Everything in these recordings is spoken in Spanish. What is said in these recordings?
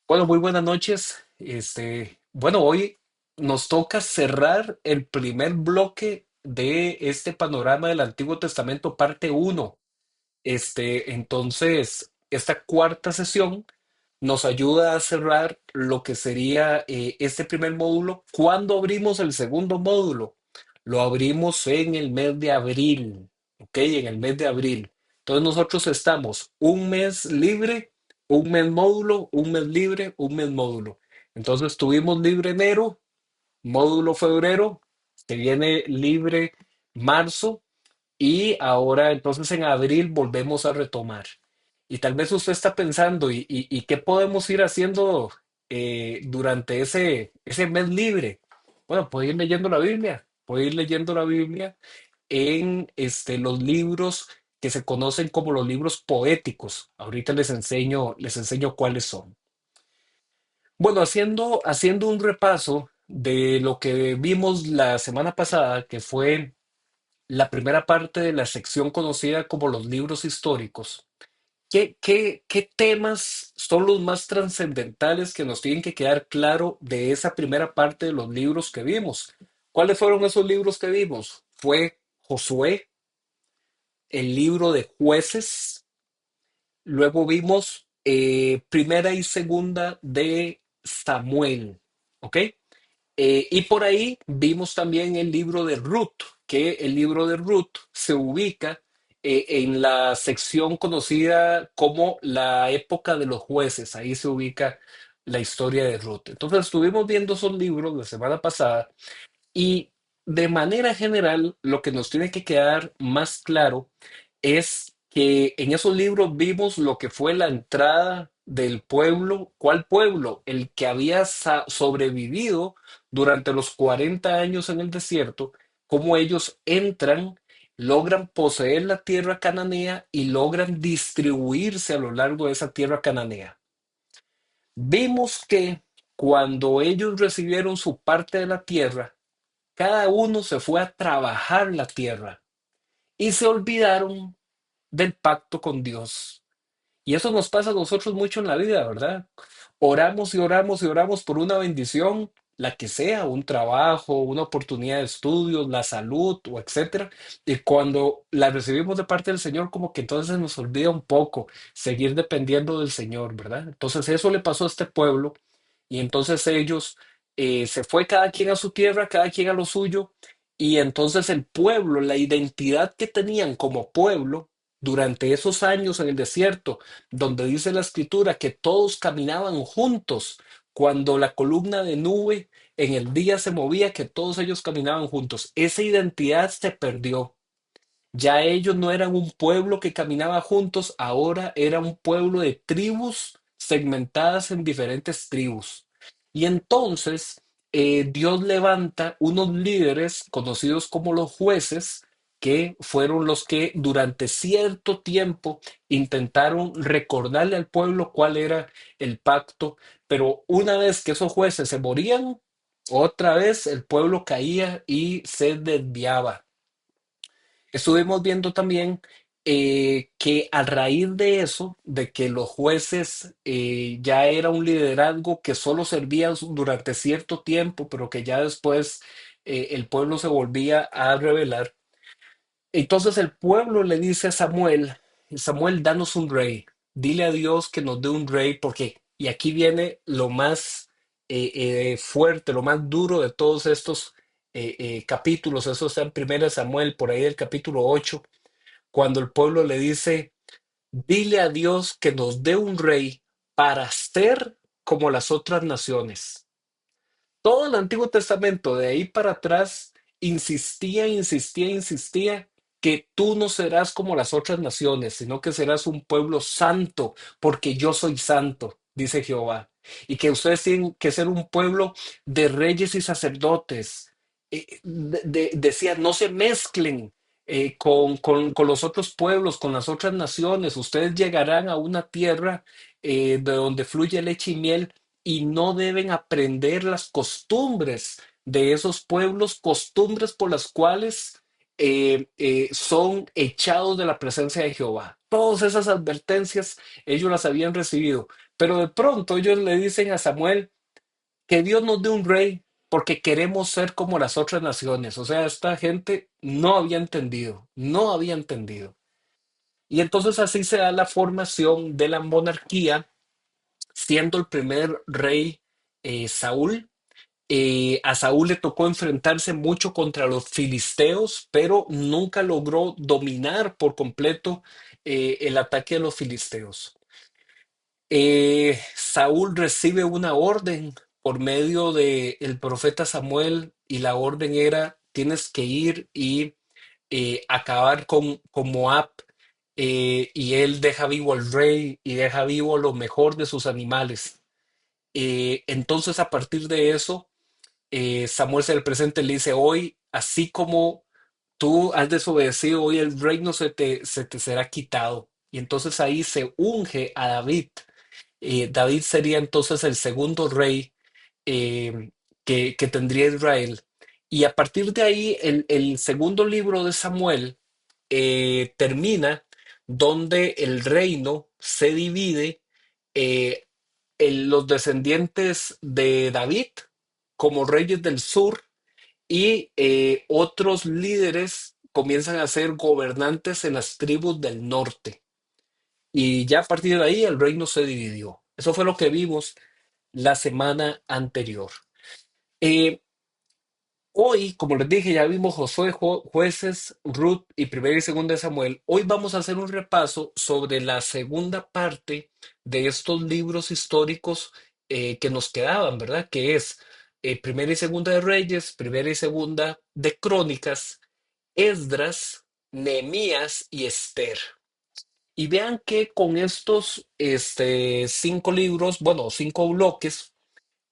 Bueno, muy buenas noches. Bueno, hoy nos toca cerrar el primer bloque de este panorama del Antiguo Testamento, parte uno. Entonces, esta cuarta sesión nos ayuda a cerrar lo que sería este primer módulo. ¿Cuándo abrimos el segundo módulo? Lo abrimos en el mes de abril, ¿ok? En el mes de abril. Entonces nosotros estamos un mes libre, un mes módulo, un mes libre, un mes módulo. Entonces tuvimos libre enero, módulo febrero, se viene libre marzo y ahora entonces en abril volvemos a retomar. Y tal vez usted está pensando, ¿y qué podemos ir haciendo durante ese mes libre? Bueno, puede ir leyendo la Biblia, puede ir leyendo la Biblia en los libros que se conocen como los libros poéticos. Ahorita les enseño cuáles son. Bueno, haciendo un repaso de lo que vimos la semana pasada, que fue la primera parte de la sección conocida como los libros históricos. ¿Qué temas son los más trascendentales que nos tienen que quedar claro de esa primera parte de los libros que vimos? ¿Cuáles fueron esos libros que vimos? Fue Josué, el libro de Jueces, luego vimos primera y segunda de Samuel, ¿ok? Y por ahí vimos también el libro de Ruth, que el libro de Ruth se ubica en la sección conocida como la época de los jueces. Ahí se ubica la historia de Ruth. Entonces estuvimos viendo esos libros la semana pasada y de manera general lo que nos tiene que quedar más claro es que en esos libros vimos lo que fue la entrada del pueblo. ¿Cuál pueblo? El que había sobrevivido durante los 40 años en el desierto, cómo ellos entran, logran poseer la tierra cananea y logran distribuirse a lo largo de esa tierra cananea. Vimos que cuando ellos recibieron su parte de la tierra, cada uno se fue a trabajar la tierra y se olvidaron del pacto con Dios. Y eso nos pasa a nosotros mucho en la vida, ¿verdad? Oramos y oramos y oramos por una bendición, la que sea, un trabajo, una oportunidad de estudios, la salud o etcétera. Y cuando la recibimos de parte del Señor, como que entonces nos olvida un poco seguir dependiendo del Señor, ¿verdad? Entonces eso le pasó a este pueblo y entonces ellos se fue cada quien a su tierra, cada quien a lo suyo. Y entonces el pueblo, la identidad que tenían como pueblo durante esos años en el desierto, donde dice la escritura que todos caminaban juntos, cuando la columna de nube en el día se movía, que todos ellos caminaban juntos. Esa identidad se perdió. Ya ellos no eran un pueblo que caminaba juntos, ahora era un pueblo de tribus segmentadas en diferentes tribus. Y entonces Dios levanta unos líderes conocidos como los jueces, que fueron los que durante cierto tiempo intentaron recordarle al pueblo cuál era el pacto, pero una vez que esos jueces se morían, otra vez el pueblo caía y se desviaba. Estuvimos viendo también que a raíz de eso, de que los jueces ya era un liderazgo que solo servía durante cierto tiempo, pero que ya después el pueblo se volvía a rebelar. Entonces el pueblo le dice a Samuel, Samuel, danos un rey, dile a Dios que nos dé un rey, porque, y aquí viene lo más fuerte, lo más duro de todos estos capítulos, eso está en 1 Samuel, por ahí del capítulo 8, cuando el pueblo le dice, dile a Dios que nos dé un rey para ser como las otras naciones. Todo el Antiguo Testamento, de ahí para atrás, insistía que tú no serás como las otras naciones, sino que serás un pueblo santo, porque yo soy santo, dice Jehová. Y que ustedes tienen que ser un pueblo de reyes y sacerdotes. Decía, no se mezclen con los otros pueblos, con las otras naciones. Ustedes llegarán a una tierra de donde fluye leche y miel y no deben aprender las costumbres de esos pueblos, costumbres por las cuales son echados de la presencia de Jehová. Todas esas advertencias ellos las habían recibido, pero de pronto ellos le dicen a Samuel que Dios nos dé un rey porque queremos ser como las otras naciones. O sea, esta gente no había entendido, no había entendido. Y entonces así se da la formación de la monarquía, siendo el primer rey Saúl. A Saúl le tocó enfrentarse mucho contra los filisteos, pero nunca logró dominar por completo el ataque de los filisteos. Saúl recibe una orden por medio del profeta Samuel y la orden era, tienes que ir y acabar con Moab, y él deja vivo al rey y deja vivo lo mejor de sus animales. Entonces a partir de eso, Samuel se le presenta y le dice, hoy, así como tú has desobedecido, hoy el reino se te será quitado. Y entonces ahí se unge a David. David sería entonces el segundo rey eh, que tendría Israel. Y a partir de ahí, el segundo libro de Samuel termina donde el reino se divide, eh, en los descendientes de David como reyes del sur y otros líderes comienzan a ser gobernantes en las tribus del norte. Y ya a partir de ahí el reino se dividió. Eso fue lo que vimos la semana anterior. Eh, Hoy, como les dije, ya vimos Josué, Jueces, Ruth y Primera y Segunda de Samuel. Hoy vamos a hacer un repaso sobre la segunda parte de estos libros históricos que nos quedaban, ¿verdad? Que es Primera y Segunda de Reyes, Primera y Segunda de Crónicas, Esdras, Nehemías y Esther. Y vean que con estos cinco libros, bueno, cinco bloques,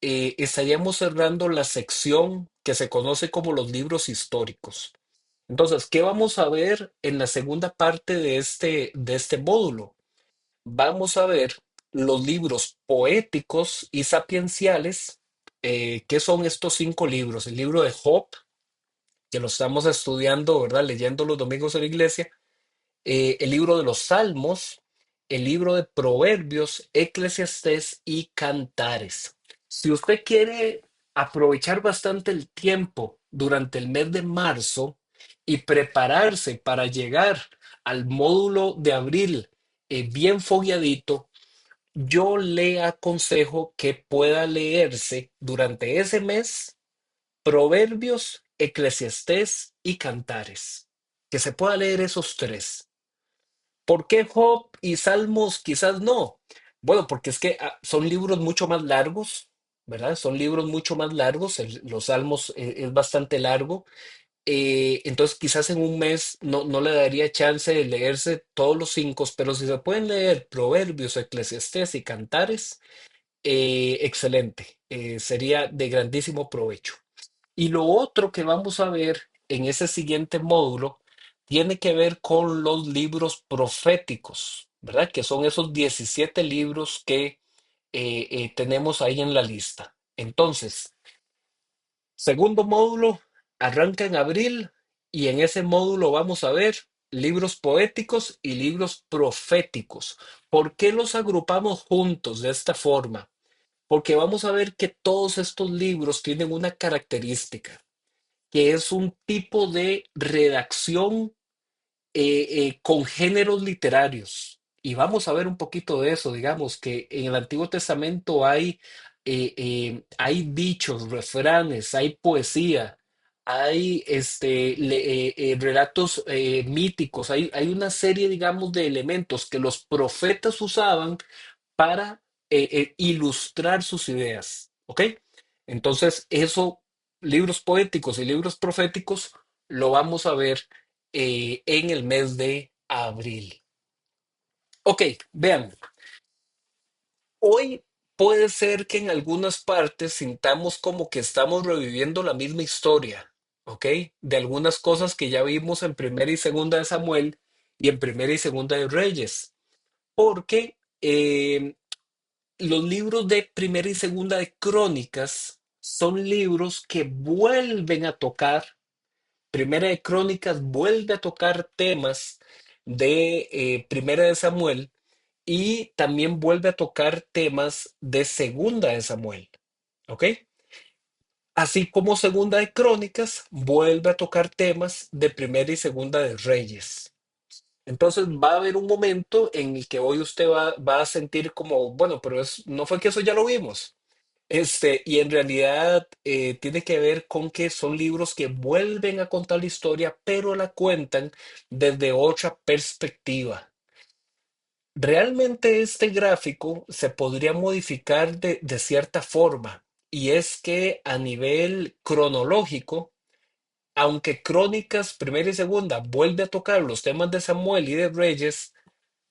estaríamos cerrando la sección que se conoce como los libros históricos. Entonces, ¿qué vamos a ver en la segunda parte de este módulo? Vamos a ver los libros poéticos y sapienciales. ¿Qué son estos cinco libros? El libro de Job, que lo estamos estudiando, ¿verdad? Leyendo los domingos en la iglesia, el libro de los Salmos, el libro de Proverbios, Eclesiastés y Cantares. Si usted quiere aprovechar bastante el tiempo durante el mes de marzo y prepararse para llegar al módulo de abril bien fogueadito, yo le aconsejo que pueda leerse durante ese mes Proverbios, Eclesiastés y Cantares. Que se pueda leer esos tres. ¿Por qué Job y Salmos quizás no? Bueno, porque es que son libros mucho más largos, ¿verdad? Son libros mucho más largos. Los Salmos es bastante largo. Entonces quizás en un mes no le daría chance de leerse todos los cinco, pero si se pueden leer Proverbios, Eclesiastés y Cantares, excelente. Sería de grandísimo provecho. Y lo otro que vamos a ver en ese siguiente módulo tiene que ver con los libros proféticos, ¿verdad? Que son esos 17 libros que tenemos ahí en la lista. Entonces, segundo módulo arranca en abril y en ese módulo vamos a ver libros poéticos y libros proféticos. ¿Por qué los agrupamos juntos de esta forma? Porque vamos a ver que todos estos libros tienen una característica que es un tipo de redacción con géneros literarios. Y vamos a ver un poquito de eso, digamos que en el Antiguo Testamento hay dichos, refranes, hay poesía, hay relatos míticos, hay una serie, digamos, de elementos que los profetas usaban para ilustrar sus ideas, ¿ok? Entonces, eso, libros poéticos y libros proféticos, lo vamos a ver en el mes de abril. Ok, vean, hoy puede ser que en algunas partes sintamos como que estamos reviviendo la misma historia, ¿ok? De algunas cosas que ya vimos en Primera y Segunda de Samuel y en Primera y Segunda de Reyes, porque los libros de Primera y Segunda de Crónicas son libros que vuelven a tocar. Primera de Crónicas vuelve a tocar temas de Primera de Samuel y también vuelve a tocar temas de Segunda de Samuel, ¿ok? Así como Segunda de Crónicas vuelve a tocar temas de Primera y Segunda de Reyes. Entonces va a haber un momento en el que hoy usted va a sentir como, bueno, pero no fue que eso ya lo vimos. Y en realidad tiene que ver con que son libros que vuelven a contar la historia, pero la cuentan desde otra perspectiva. Realmente este gráfico se podría modificar de cierta forma, y es que a nivel cronológico, aunque Crónicas primera y segunda vuelve a tocar los temas de Samuel y de Reyes,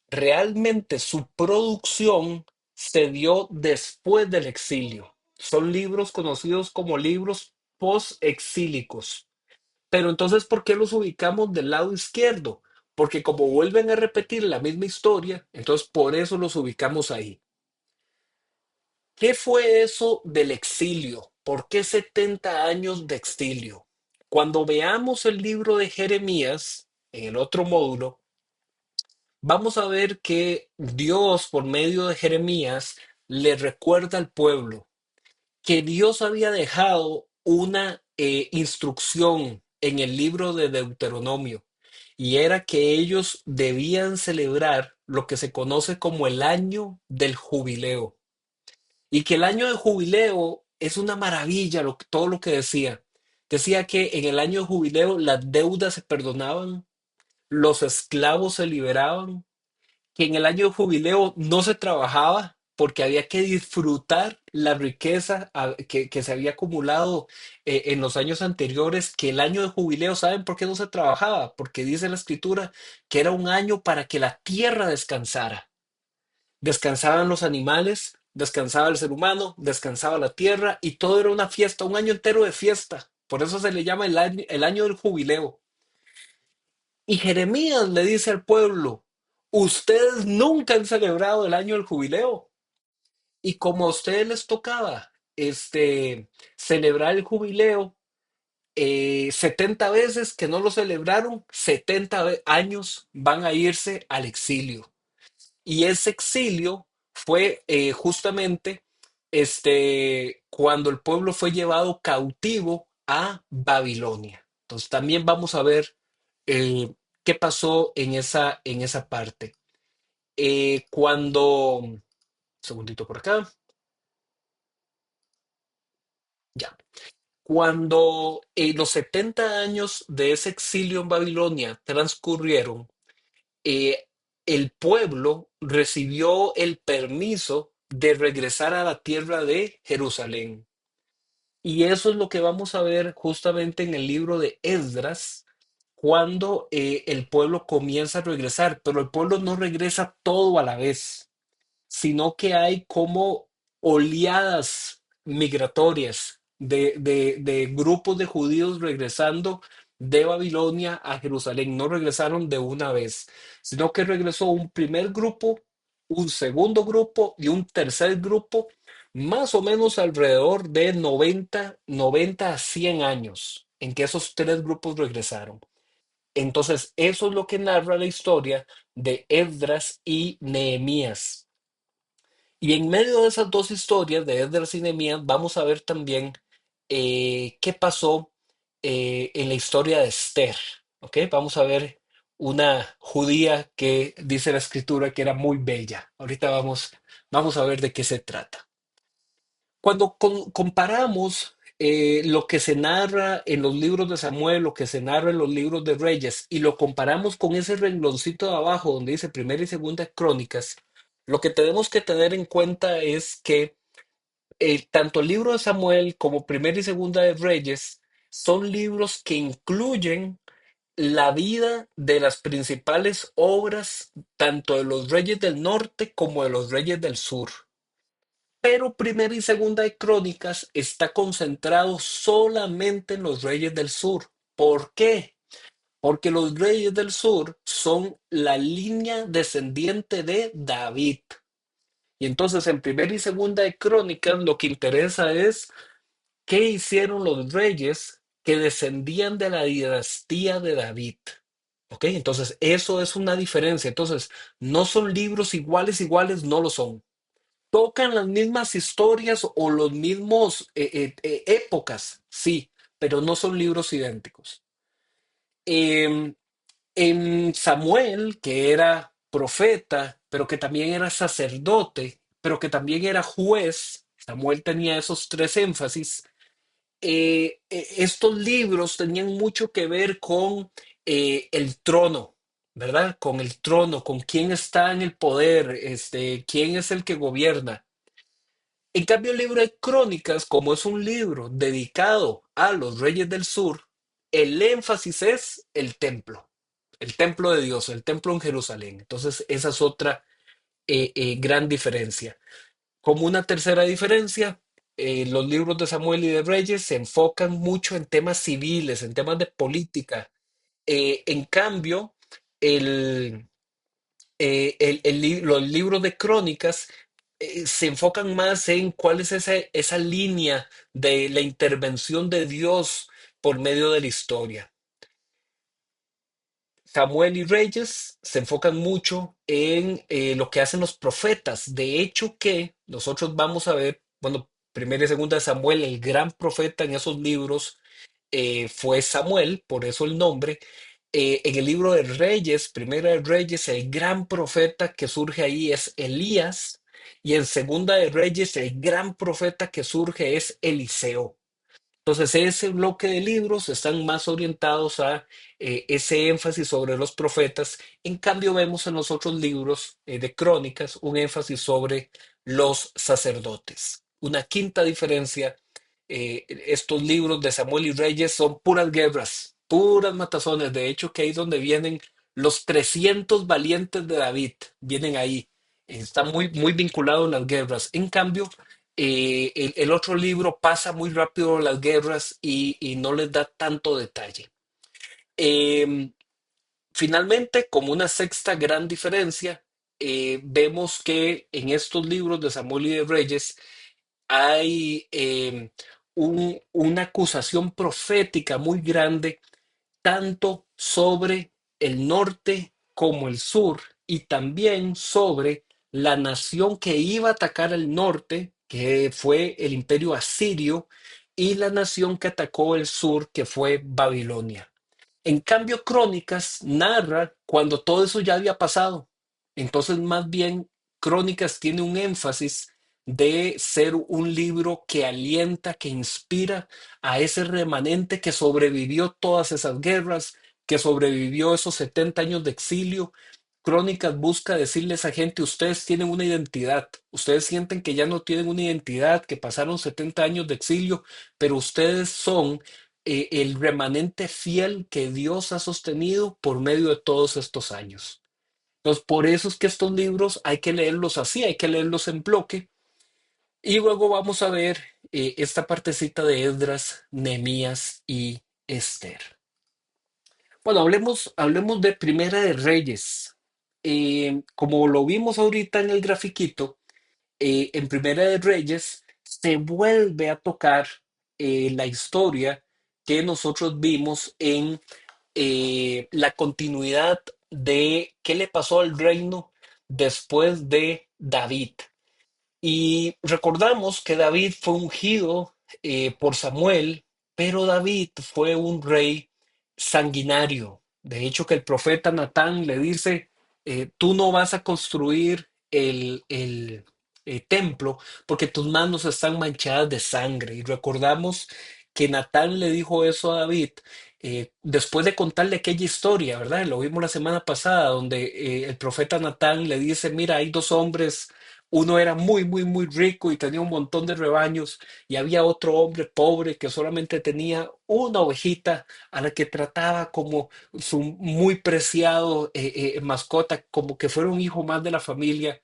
realmente su producción se dio después del exilio. Son libros conocidos como libros post-exílicos. Pero entonces, ¿por qué los ubicamos del lado izquierdo? Porque como vuelven a repetir la misma historia, entonces por eso los ubicamos ahí. ¿Qué fue eso del exilio? ¿Por qué 70 años de exilio? Cuando veamos el libro de Jeremías, en el otro módulo, vamos a ver que Dios, por medio de Jeremías, le recuerda al pueblo que Dios había dejado una instrucción en el libro de Deuteronomio, y era que ellos debían celebrar lo que se conoce como el año del jubileo, y que el año del jubileo es una maravilla, todo lo que decía. Decía que en el año de jubileo las deudas se perdonaban, los esclavos se liberaban, que en el año de jubileo no se trabajaba porque había que disfrutar la riqueza que se había acumulado en los años anteriores, que el año de jubileo, ¿saben por qué no se trabajaba? Porque dice la escritura que era un año para que la tierra descansara. Descansaban los animales, descansaba el ser humano, descansaba la tierra y todo era una fiesta, un año entero de fiesta. Por eso se le llama el año del jubileo. Y Jeremías le dice al pueblo, ustedes nunca han celebrado el año del jubileo. Y como a ustedes les tocaba celebrar el jubileo 70 veces que no lo celebraron, 70 años van a irse al exilio. Y ese exilio fue justamente cuando el pueblo fue llevado cautivo a Babilonia. Entonces también vamos a ver eh, qué pasó en esa parte. Un segundito por acá, ya. Cuando los 70 años de ese exilio en Babilonia transcurrieron, eh, el pueblo recibió el permiso de regresar a la tierra de Jerusalén. Y eso es lo que vamos a ver justamente en el libro de Esdras, cuando el pueblo comienza a regresar, pero el pueblo no regresa todo a la vez, sino que hay como oleadas migratorias de grupos de judíos regresando de Babilonia a Jerusalén. No regresaron de una vez, sino que regresó un primer grupo, un segundo grupo y un tercer grupo, más o menos alrededor de 90 a 100 años en que esos tres grupos regresaron. Entonces, eso es lo que narra la historia de Esdras y Nehemías. Y en medio de esas dos historias de Esdras y Nehemías, vamos a ver también qué pasó en la historia de Esther. ¿Ok? Vamos a ver una judía que dice la escritura que era muy bella. Ahorita vamos a ver de qué se trata. Cuando comparamos lo que se narra en los libros de Samuel, lo que se narra en los libros de Reyes, y lo comparamos con ese rengloncito de abajo donde dice Primera y Segunda Crónicas, lo que tenemos que tener en cuenta es que tanto el libro de Samuel como Primera y Segunda de Reyes son libros que incluyen la vida de las principales obras, tanto de los reyes del norte como de los reyes del sur. Pero Primera y Segunda de Crónicas está concentrado solamente en los reyes del sur. ¿Por qué? Porque los reyes del sur son la línea descendiente de David. Y entonces en Primera y Segunda de Crónicas lo que interesa es qué hicieron los reyes que descendían de la dinastía de David. ¿Ok? Entonces, eso es una diferencia. Entonces, no son libros iguales, iguales, no lo son. Tocan las mismas historias o los mismos épocas, sí, pero no son libros idénticos. Em, en Samuel, que era profeta, pero que también era sacerdote, pero que también era juez, Samuel tenía esos tres énfasis. Estos libros tenían mucho que ver con el trono, ¿verdad? Con el trono, con quién está en el poder, quién es el que gobierna. En cambio, el libro de Crónicas, como es un libro dedicado a los reyes del sur, el énfasis es el templo de Dios, el templo en Jerusalén. Entonces, esa es otra gran diferencia. Como una tercera diferencia, los libros de Samuel y de Reyes se enfocan mucho en temas civiles, en temas de política. En cambio, el, los libros de crónicas se enfocan más en cuál es esa línea de la intervención de Dios por medio de la historia. Samuel y Reyes se enfocan mucho en lo que hacen los profetas. De hecho, que nosotros vamos a ver, bueno, primera y segunda de Samuel, el gran profeta en esos libros fue Samuel, por eso el nombre. En el libro de Reyes, Primera de Reyes, el gran profeta que surge ahí es Elías, y en Segunda de Reyes, el gran profeta que surge es Eliseo. Entonces, ese bloque de libros están más orientados a ese énfasis sobre los profetas. En cambio, vemos en los otros libros de crónicas un énfasis sobre los sacerdotes. Una quinta diferencia, estos libros de Samuel y Reyes son puras guerras, puras matazones. De hecho, que ahí es donde vienen los 300 valientes de David, vienen ahí. Está muy, muy vinculado a las guerras. En cambio, el otro libro pasa muy rápido las guerras y no les da tanto detalle. Eh, Finalmente, como una sexta gran diferencia, vemos que en estos libros de Samuel y de Reyes hay una acusación profética muy grande tanto sobre el norte como el sur y también sobre la nación que iba a atacar el norte, que fue el imperio asirio, y la nación que atacó el sur, que fue Babilonia. En cambio, Crónicas narra cuando todo eso ya había pasado. Entonces, más bien, Crónicas tiene un énfasis de ser un libro que alienta, que inspira a ese remanente que sobrevivió todas esas guerras, que sobrevivió esos 70 años de exilio. Crónicas busca decirle a esa gente, ustedes tienen una identidad, ustedes sienten que ya no tienen una identidad, que pasaron 70 años de exilio, pero ustedes son el remanente fiel que Dios ha sostenido por medio de todos estos años. Entonces, por eso es que estos libros hay que leerlos así, hay que leerlos en bloque. Y luego vamos a ver esta partecita de Esdras, Nehemías y Esther. Bueno, hablemos de Primera de Reyes. Como lo vimos ahorita en el grafiquito, en Primera de Reyes se vuelve a tocar la historia que nosotros vimos en la continuidad de qué le pasó al reino después de David. Y recordamos que David fue ungido por Samuel, pero David fue un rey sanguinario. De hecho, que el profeta Natán le dice, tú no vas a construir el templo porque tus manos están manchadas de sangre. Y recordamos que Natán le dijo eso a David después de contarle aquella historia, ¿verdad? Lo vimos la semana pasada, donde el profeta Natán le dice, mira, hay dos hombres, uno era muy, muy, muy rico y tenía un montón de rebaños, y había otro hombre pobre que solamente tenía una ovejita a la que trataba como su muy preciado mascota, como que fuera un hijo más de la familia.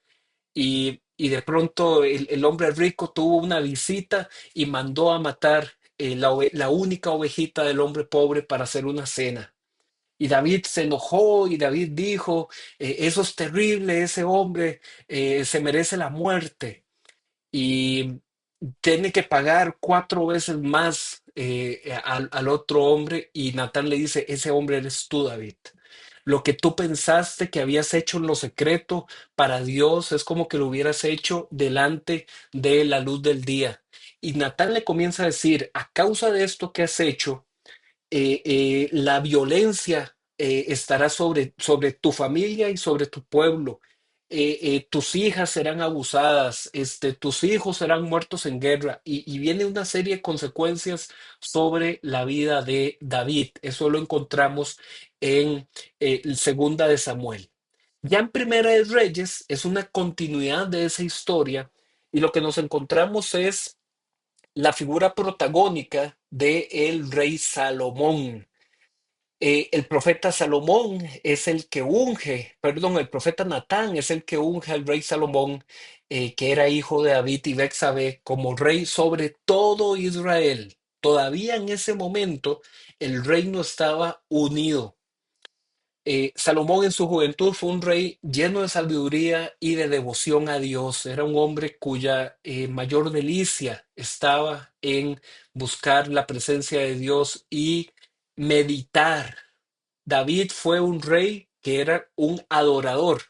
Y de pronto el hombre rico tuvo una visita y mandó a matar la única ovejita del hombre pobre para hacer una cena. Y David se enojó y David dijo, eso es terrible, ese hombre se merece la muerte y tiene que pagar 4 veces más al otro hombre. Y Natán le dice, ese hombre eres tú, David. Lo que tú pensaste que habías hecho en lo secreto, para Dios es como que lo hubieras hecho delante de la luz del día. Y Natán le comienza a decir, a causa de esto que has hecho, la violencia estará sobre tu familia y sobre tu pueblo. Tus hijas serán abusadas, tus hijos serán muertos en guerra y viene una serie de consecuencias sobre la vida de David. Eso lo encontramos en Segunda de Samuel. Ya en Primera de Reyes es una continuidad de esa historia y lo que nos encontramos es la figura protagónica de el rey Salomón. El profeta Salomón es el que unge, perdón, el profeta Natán es el que unge al rey Salomón, que era hijo de David y Bexabe, como rey sobre todo Israel. Todavía en ese momento el reino estaba unido. Salomón en su juventud fue un rey lleno de sabiduría y de devoción a Dios. Era un hombre cuya mayor delicia estaba en buscar la presencia de Dios y meditar. David fue un rey que era un adorador.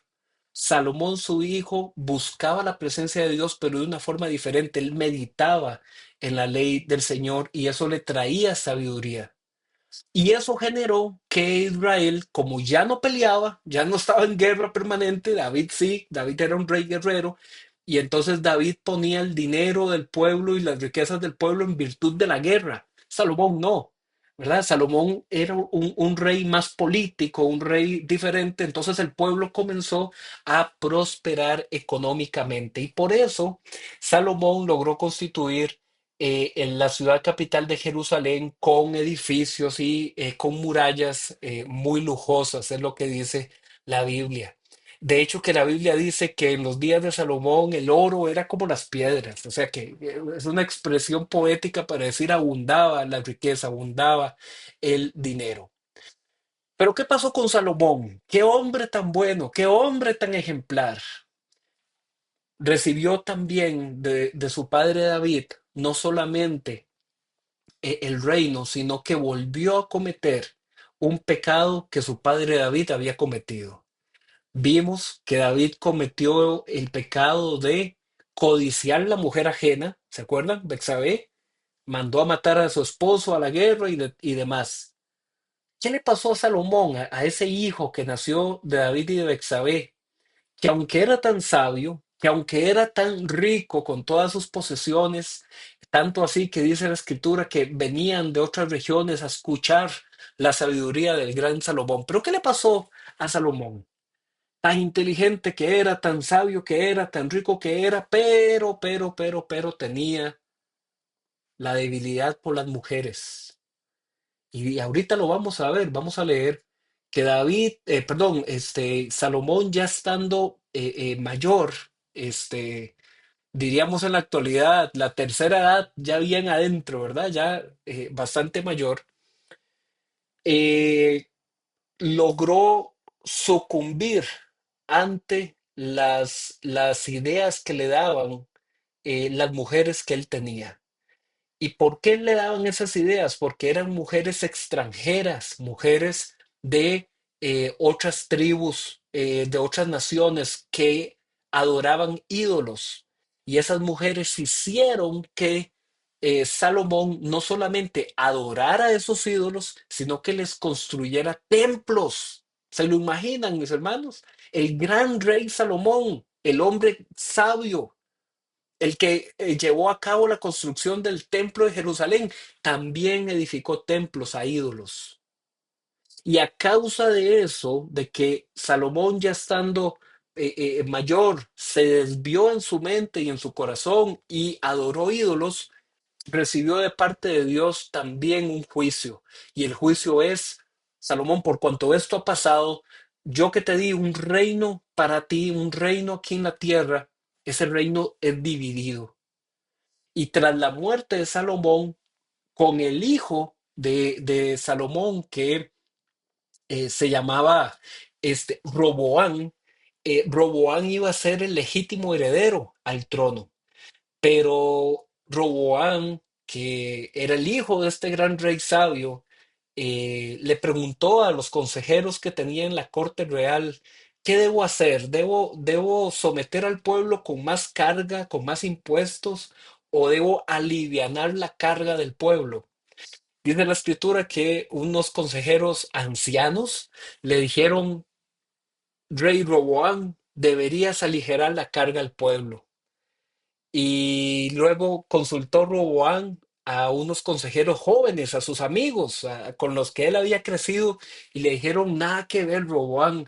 Salomón, su hijo, buscaba la presencia de Dios, pero de una forma diferente. Él meditaba en la ley del Señor y eso le traía sabiduría. Y eso generó que Israel, como ya no peleaba, ya no estaba en guerra permanente, David sí, David era un rey guerrero, y entonces David ponía el dinero del pueblo y las riquezas del pueblo en virtud de la guerra. Salomón no, ¿verdad? Salomón era un rey más político, un rey diferente, entonces el pueblo comenzó a prosperar económicamente. Y por eso Salomón logró constituir en la ciudad capital de Jerusalén con edificios y con murallas muy lujosas, es lo que dice la Biblia. De hecho, que la Biblia dice que en los días de Salomón el oro era como las piedras, o sea que es una expresión poética para decir abundaba la riqueza, abundaba el dinero. Pero ¿qué pasó con Salomón? Qué hombre tan bueno, qué hombre tan ejemplar. Recibió también de su padre David no solamente el reino, sino que volvió a cometer un pecado que su padre David había cometido. Vimos que David cometió el pecado de codiciar la mujer ajena, ¿se acuerdan? Bexabé mandó a matar a su esposo a la guerra y demás. ¿Qué le pasó a Salomón, a ese hijo que nació de David y de Bexabé? Que aunque era tan sabio, que aunque era tan rico con todas sus posesiones, tanto así que dice la escritura que venían de otras regiones a escuchar la sabiduría del gran Salomón. Pero ¿qué le pasó a Salomón? Tan inteligente que era, tan sabio que era, tan rico que era, pero tenía la debilidad por las mujeres. Y ahorita lo vamos a ver, vamos a leer que Salomón ya estando mayor, diríamos en la actualidad, la tercera edad ya bien adentro, ¿verdad? Ya bastante mayor, eh, logró sucumbir ante las ideas que le daban las mujeres que él tenía. ¿Y por qué le daban esas ideas? Porque eran mujeres extranjeras, mujeres de otras tribus, de otras naciones que adoraban ídolos. Y esas mujeres hicieron que Salomón no solamente adorara a esos ídolos, sino que les construyera templos. ¿Se lo imaginan, mis hermanos? El gran rey Salomón, el hombre sabio, el que llevó a cabo la construcción del templo de Jerusalén, también edificó templos a ídolos. Y a causa de eso, de que Salomón ya estando mayor, se desvió en su mente y en su corazón y adoró ídolos, recibió de parte de Dios también un juicio. Y el juicio es, Salomón, por cuanto esto ha pasado, yo que te di un reino para ti, un reino aquí en la tierra, ese reino es dividido. Y tras la muerte de Salomón, con el hijo de Salomón, que se llamaba Roboán, Roboán iba a ser el legítimo heredero al trono. Pero Roboán, que era el hijo de este gran rey sabio, le preguntó a los consejeros que tenía en la corte real, ¿qué debo hacer? ¿Debo someter al pueblo con más carga, con más impuestos, o debo alivianar la carga del pueblo? Dice la escritura que unos consejeros ancianos le dijeron, Rey Roboam, deberías aligerar la carga al pueblo. Y luego consultó Roboam a unos consejeros jóvenes, a sus amigos, con los que él había crecido, y le dijeron, nada que ver, Roboam,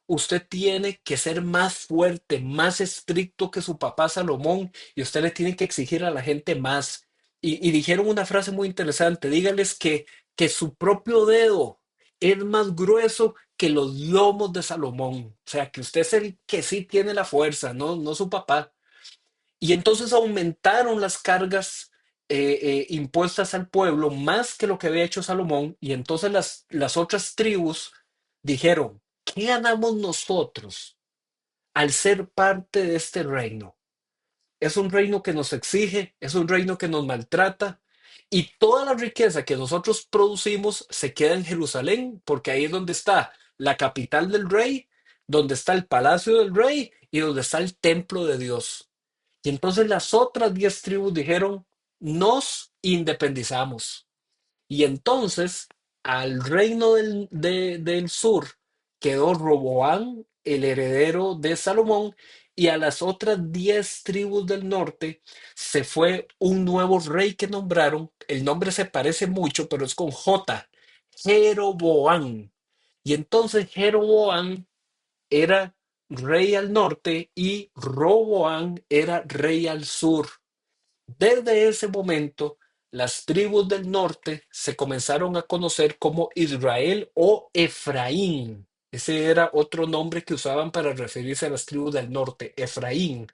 usted tiene que ser más fuerte, más estricto que su papá Salomón, y usted le tiene que exigir a la gente más. Y dijeron una frase muy interesante, dígales que su propio dedo es más grueso que los lomos de Salomón. O sea, que usted es el que sí tiene la fuerza, no su papá. Y entonces aumentaron las cargas impuestas al pueblo más que lo que había hecho Salomón. Y entonces las otras tribus dijeron, ¿qué ganamos nosotros al ser parte de este reino? Es un reino que nos exige, es un reino que nos maltrata. Y toda la riqueza que nosotros producimos se queda en Jerusalén, porque ahí es donde está la capital del rey, donde está el palacio del rey y donde está el templo de Dios. Y entonces las otras 10 tribus dijeron, nos independizamos. Y entonces al reino del sur quedó Roboán, el heredero de Salomón, y a las otras 10 tribus del norte se fue un nuevo rey que nombraron. El nombre se parece mucho, pero es con J, Jeroboán. Y entonces Jeroboán era rey al norte y Roboán era rey al sur. Desde ese momento, las tribus del norte se comenzaron a conocer como Israel o Efraín. Ese era otro nombre que usaban para referirse a las tribus del norte, Efraín.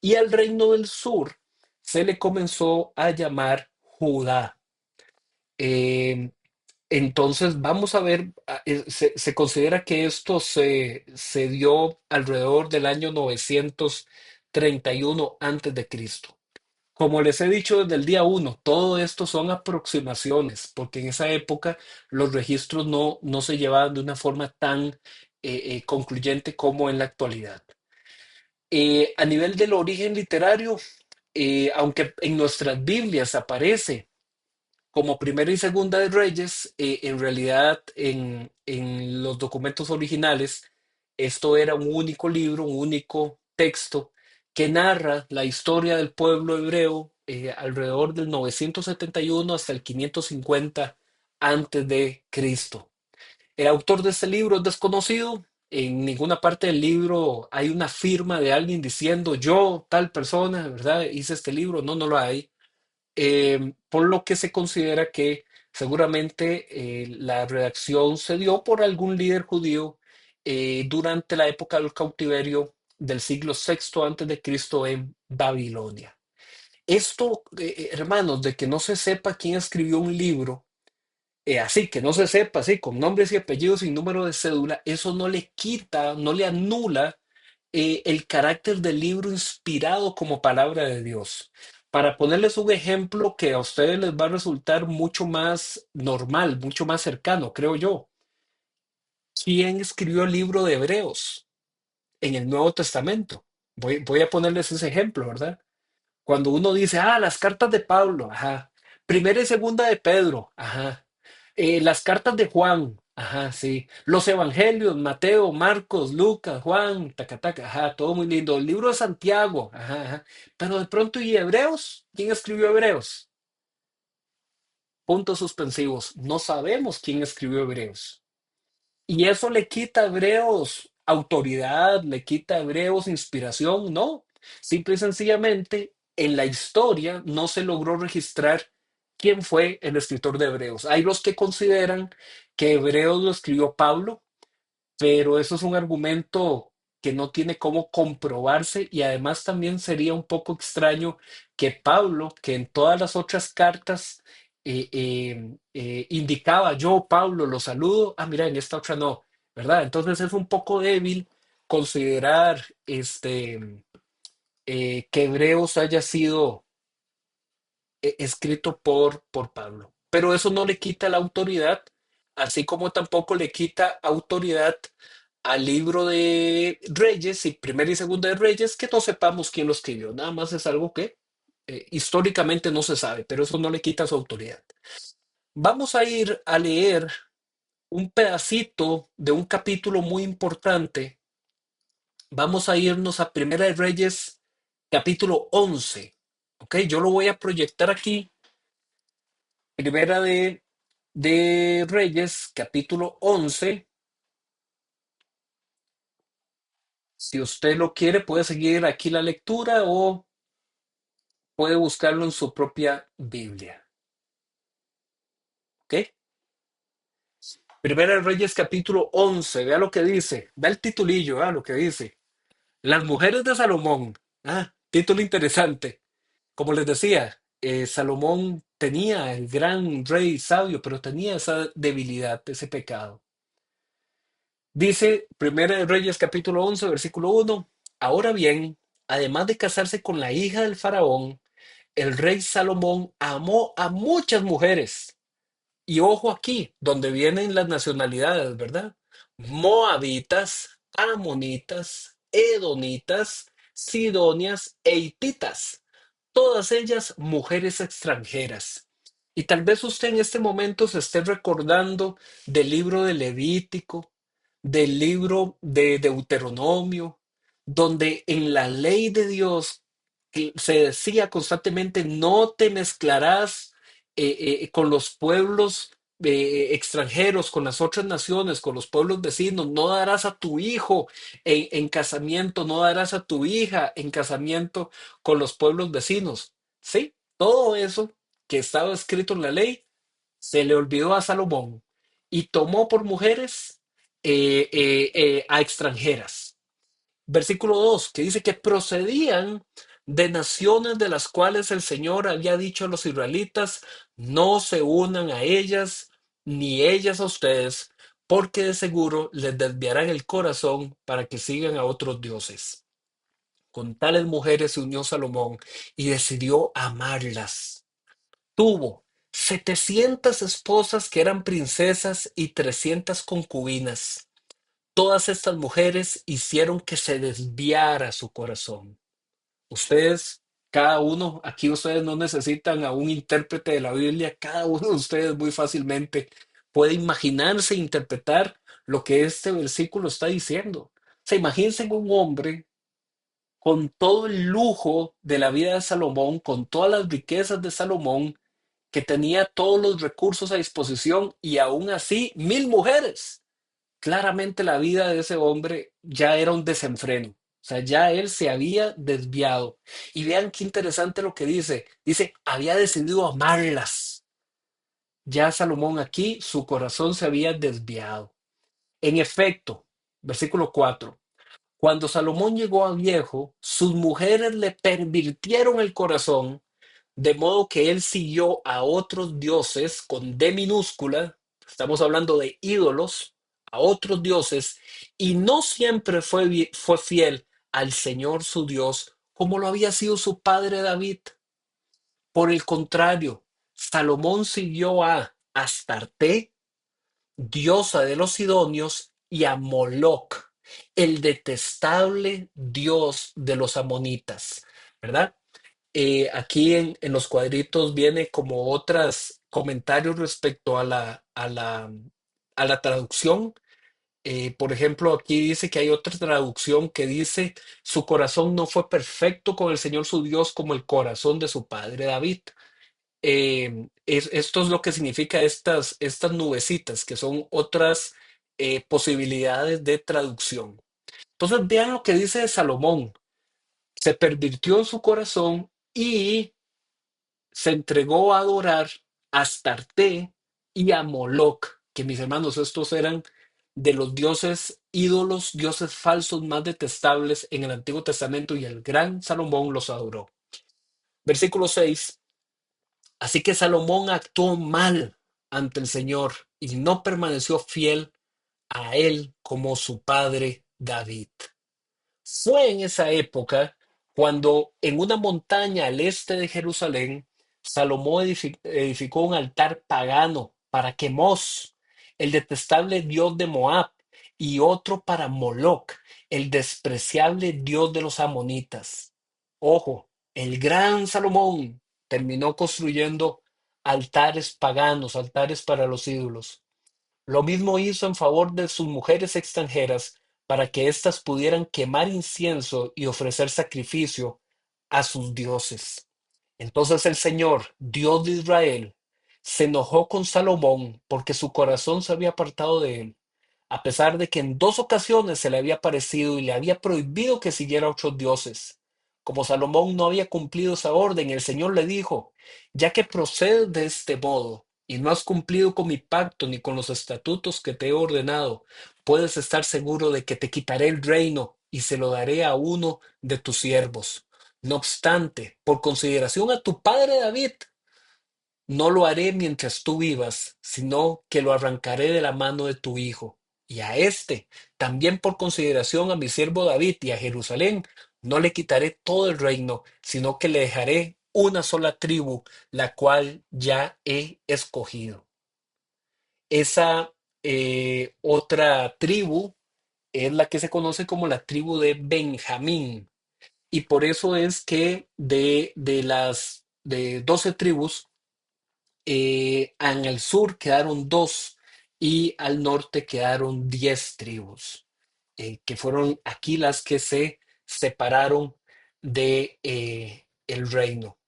Y al reino del sur se le comenzó a llamar Judá. Eh, entonces, vamos a ver, se considera que esto se dio alrededor del año 931 antes de Cristo. Como les he dicho desde el día uno, todo esto son aproximaciones, porque en esa época los registros no se llevaban de una forma tan concluyente como en la actualidad. A nivel del origen literario, aunque en nuestras Biblias aparece como Primera y Segunda de Reyes, en realidad en los documentos originales, esto era un único libro, un único texto que narra la historia del pueblo hebreo alrededor del 971 hasta el 550 antes de Cristo. El autor de este libro es desconocido. En ninguna parte del libro hay una firma de alguien diciendo yo, tal persona, ¿verdad? Hice este libro. No, no lo hay, por lo que se considera que seguramente la redacción se dio por algún líder judío durante la época del cautiverio del siglo sexto antes de Cristo en Babilonia. Esto, hermanos, de que no se sepa quién escribió un libro, así que no se sepa, así, con nombres y apellidos y número de cédula, eso no le quita, no le anula el carácter del libro inspirado como palabra de Dios. Para ponerles un ejemplo que a ustedes les va a resultar mucho más normal, mucho más cercano, creo yo. ¿Quién escribió el libro de Hebreos en el Nuevo Testamento? Voy a ponerles ese ejemplo, ¿verdad? Cuando uno dice, las cartas de Pablo, ajá. Primera y segunda de Pedro, ajá. Las cartas de Juan, ajá, sí. Los evangelios, Mateo, Marcos, Lucas, Juan, taca, taca, ajá, todo muy lindo. El libro de Santiago, ajá, ajá. Pero de pronto, ¿y Hebreos? ¿Quién escribió Hebreos? Puntos suspensivos. No sabemos quién escribió Hebreos. Y eso le quita a Hebreos autoridad, le quita a Hebreos inspiración, no. Simple y sencillamente, en la historia no se logró registrar quién fue el escritor de Hebreos. Hay los que consideran que Hebreos lo escribió Pablo, pero eso es un argumento que no tiene cómo comprobarse y además también sería un poco extraño que Pablo, que en todas las otras cartas indicaba yo, Pablo, lo saludo, mira, en esta otra no, ¿verdad? Entonces es un poco débil considerar que Hebreos haya sido escrito por Pablo, pero eso no le quita la autoridad así como tampoco le quita autoridad al libro de Reyes y Primera y Segunda de Reyes, que no sepamos quién lo escribió. Nada más es algo que históricamente no se sabe, pero eso no le quita su autoridad. Vamos a ir a leer un pedacito de un capítulo muy importante. Vamos a irnos a Primera de Reyes, capítulo 11. Ok, yo lo voy a proyectar aquí. Primera de Reyes, capítulo 11. Si usted lo quiere, puede seguir aquí la lectura o puede buscarlo en su propia Biblia. ¿Ok? Primera de Reyes, capítulo 11. Vea lo que dice. Vea el titulillo, vea lo que dice. Las mujeres de Salomón. Ah, título interesante. Como les decía, Salomón tenía el gran rey sabio, pero tenía esa debilidad, ese pecado. Dice Primera de Reyes capítulo 11 versículo 1. Ahora bien, además de casarse con la hija del faraón, el rey Salomón amó a muchas mujeres. Y ojo aquí, donde vienen las nacionalidades, ¿verdad? Moabitas, amonitas, edonitas, sidonias e hititas, todas ellas mujeres extranjeras. Y tal vez usted en este momento se esté recordando del libro de Levítico, del libro de Deuteronomio, donde en la ley de Dios que se decía constantemente, no te mezclarás con los pueblos extranjeros, con las otras naciones, con los pueblos vecinos, no darás a tu hijo en casamiento, no darás a tu hija en casamiento con los pueblos vecinos. Sí, todo eso que estaba escrito en la ley se le olvidó a Salomón y tomó por mujeres a extranjeras. Versículo 2 que dice que procedían de naciones de las cuales el Señor había dicho a los israelitas, no se unan a ellas, ni ellas a ustedes, porque de seguro les desviarán el corazón para que sigan a otros dioses. Con tales mujeres se unió Salomón y decidió amarlas. Tuvo 700 esposas que eran princesas y 300 concubinas. Todas estas mujeres hicieron que se desviara su corazón. Ustedes, cada uno, aquí ustedes no necesitan a un intérprete de la Biblia, cada uno de ustedes muy fácilmente puede imaginarse e interpretar lo que este versículo está diciendo. Se imagínense un hombre con todo el lujo de la vida de Salomón, con todas las riquezas de Salomón, que tenía todos los recursos a disposición y aún así 1000 mujeres. Claramente la vida de ese hombre ya era un desenfreno. O sea, ya él se había desviado. Y vean qué interesante lo que dice. Dice, había decidido amarlas. Ya Salomón aquí, su corazón se había desviado. En efecto, versículo 4. Cuando Salomón llegó a viejo, sus mujeres le pervirtieron el corazón, de modo que él siguió a otros dioses con D minúscula, estamos hablando de ídolos, a otros dioses, y no siempre fue fiel al Señor su Dios, como lo había sido su padre David. Por el contrario, Salomón siguió a Astarte, diosa de los sidonios, y a Moloc, el detestable dios de los amonitas, ¿verdad? Aquí en los cuadritos viene como otros comentarios respecto a la traducción. Por ejemplo, aquí dice que hay otra traducción que dice, su corazón no fue perfecto con el Señor su Dios como el corazón de su padre David. Esto es lo que significa estas nubecitas, que son otras posibilidades de traducción. Entonces, vean lo que dice de Salomón. Se pervirtió en su corazón y se entregó a adorar a Astarte y a Moloc, que mis hermanos, estos eran de los dioses ídolos, dioses falsos más detestables en el Antiguo Testamento, y el gran Salomón los adoró. Versículo 6. Así que Salomón actuó mal ante el Señor y no permaneció fiel a él como su padre David. Fue en esa época cuando en una montaña al este de Jerusalén, Salomón edificó un altar pagano para Quemos, el detestable dios de Moab, y otro para Moloc, el despreciable dios de los amonitas. Ojo, el gran Salomón terminó construyendo altares paganos, altares para los ídolos. Lo mismo hizo en favor de sus mujeres extranjeras para que éstas pudieran quemar incienso y ofrecer sacrificio a sus dioses. Entonces el Señor, Dios de Israel, se enojó con Salomón porque su corazón se había apartado de él, a pesar de que en dos ocasiones se le había aparecido y le había prohibido que siguiera a otros dioses. Como Salomón no había cumplido esa orden, el Señor le dijo: ya que procedes de este modo y no has cumplido con mi pacto ni con los estatutos que te he ordenado, puedes estar seguro de que te quitaré el reino y se lo daré a uno de tus siervos. No obstante, por consideración a tu padre David, no lo haré mientras tú vivas, sino que lo arrancaré de la mano de tu hijo. Y a este, también por consideración a mi siervo David y a Jerusalén, no le quitaré todo el reino, sino que le dejaré una sola tribu, la cual ya he escogido. Esa otra tribu es la que se conoce como la tribu de Benjamín. Y por eso es que de las de 12 tribus, en el sur quedaron dos y al norte quedaron 10 tribus, que fueron aquí las que se separaron de el reino.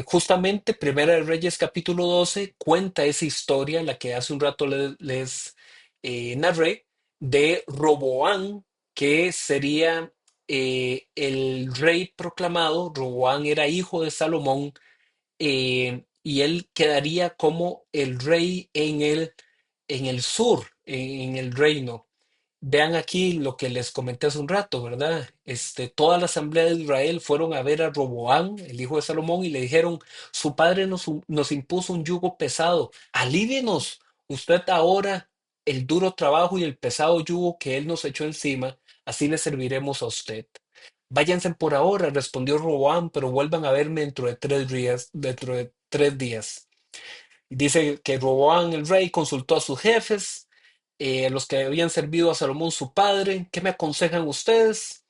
Justamente Primera de Reyes capítulo 12 cuenta esa historia, la que hace un rato les narré, de Roboán, que sería el rey proclamado. Roboán era hijo de Salomón, y él quedaría como el rey en el sur, en el reino. Vean aquí lo que les comenté hace un rato, ¿verdad? Toda la asamblea de Israel fueron a ver a Roboán, el hijo de Salomón, y le dijeron: su padre nos impuso un yugo pesado, alívienos usted ahora el duro trabajo y el pesado yugo que él nos echó encima, así le serviremos a usted. Váyanse por ahora, respondió Roboán, pero vuelvan a verme dentro de 3 días. Dice que Roboán el rey consultó a sus jefes, los que habían servido a Salomón su padre: ¿qué me aconsejan ustedes?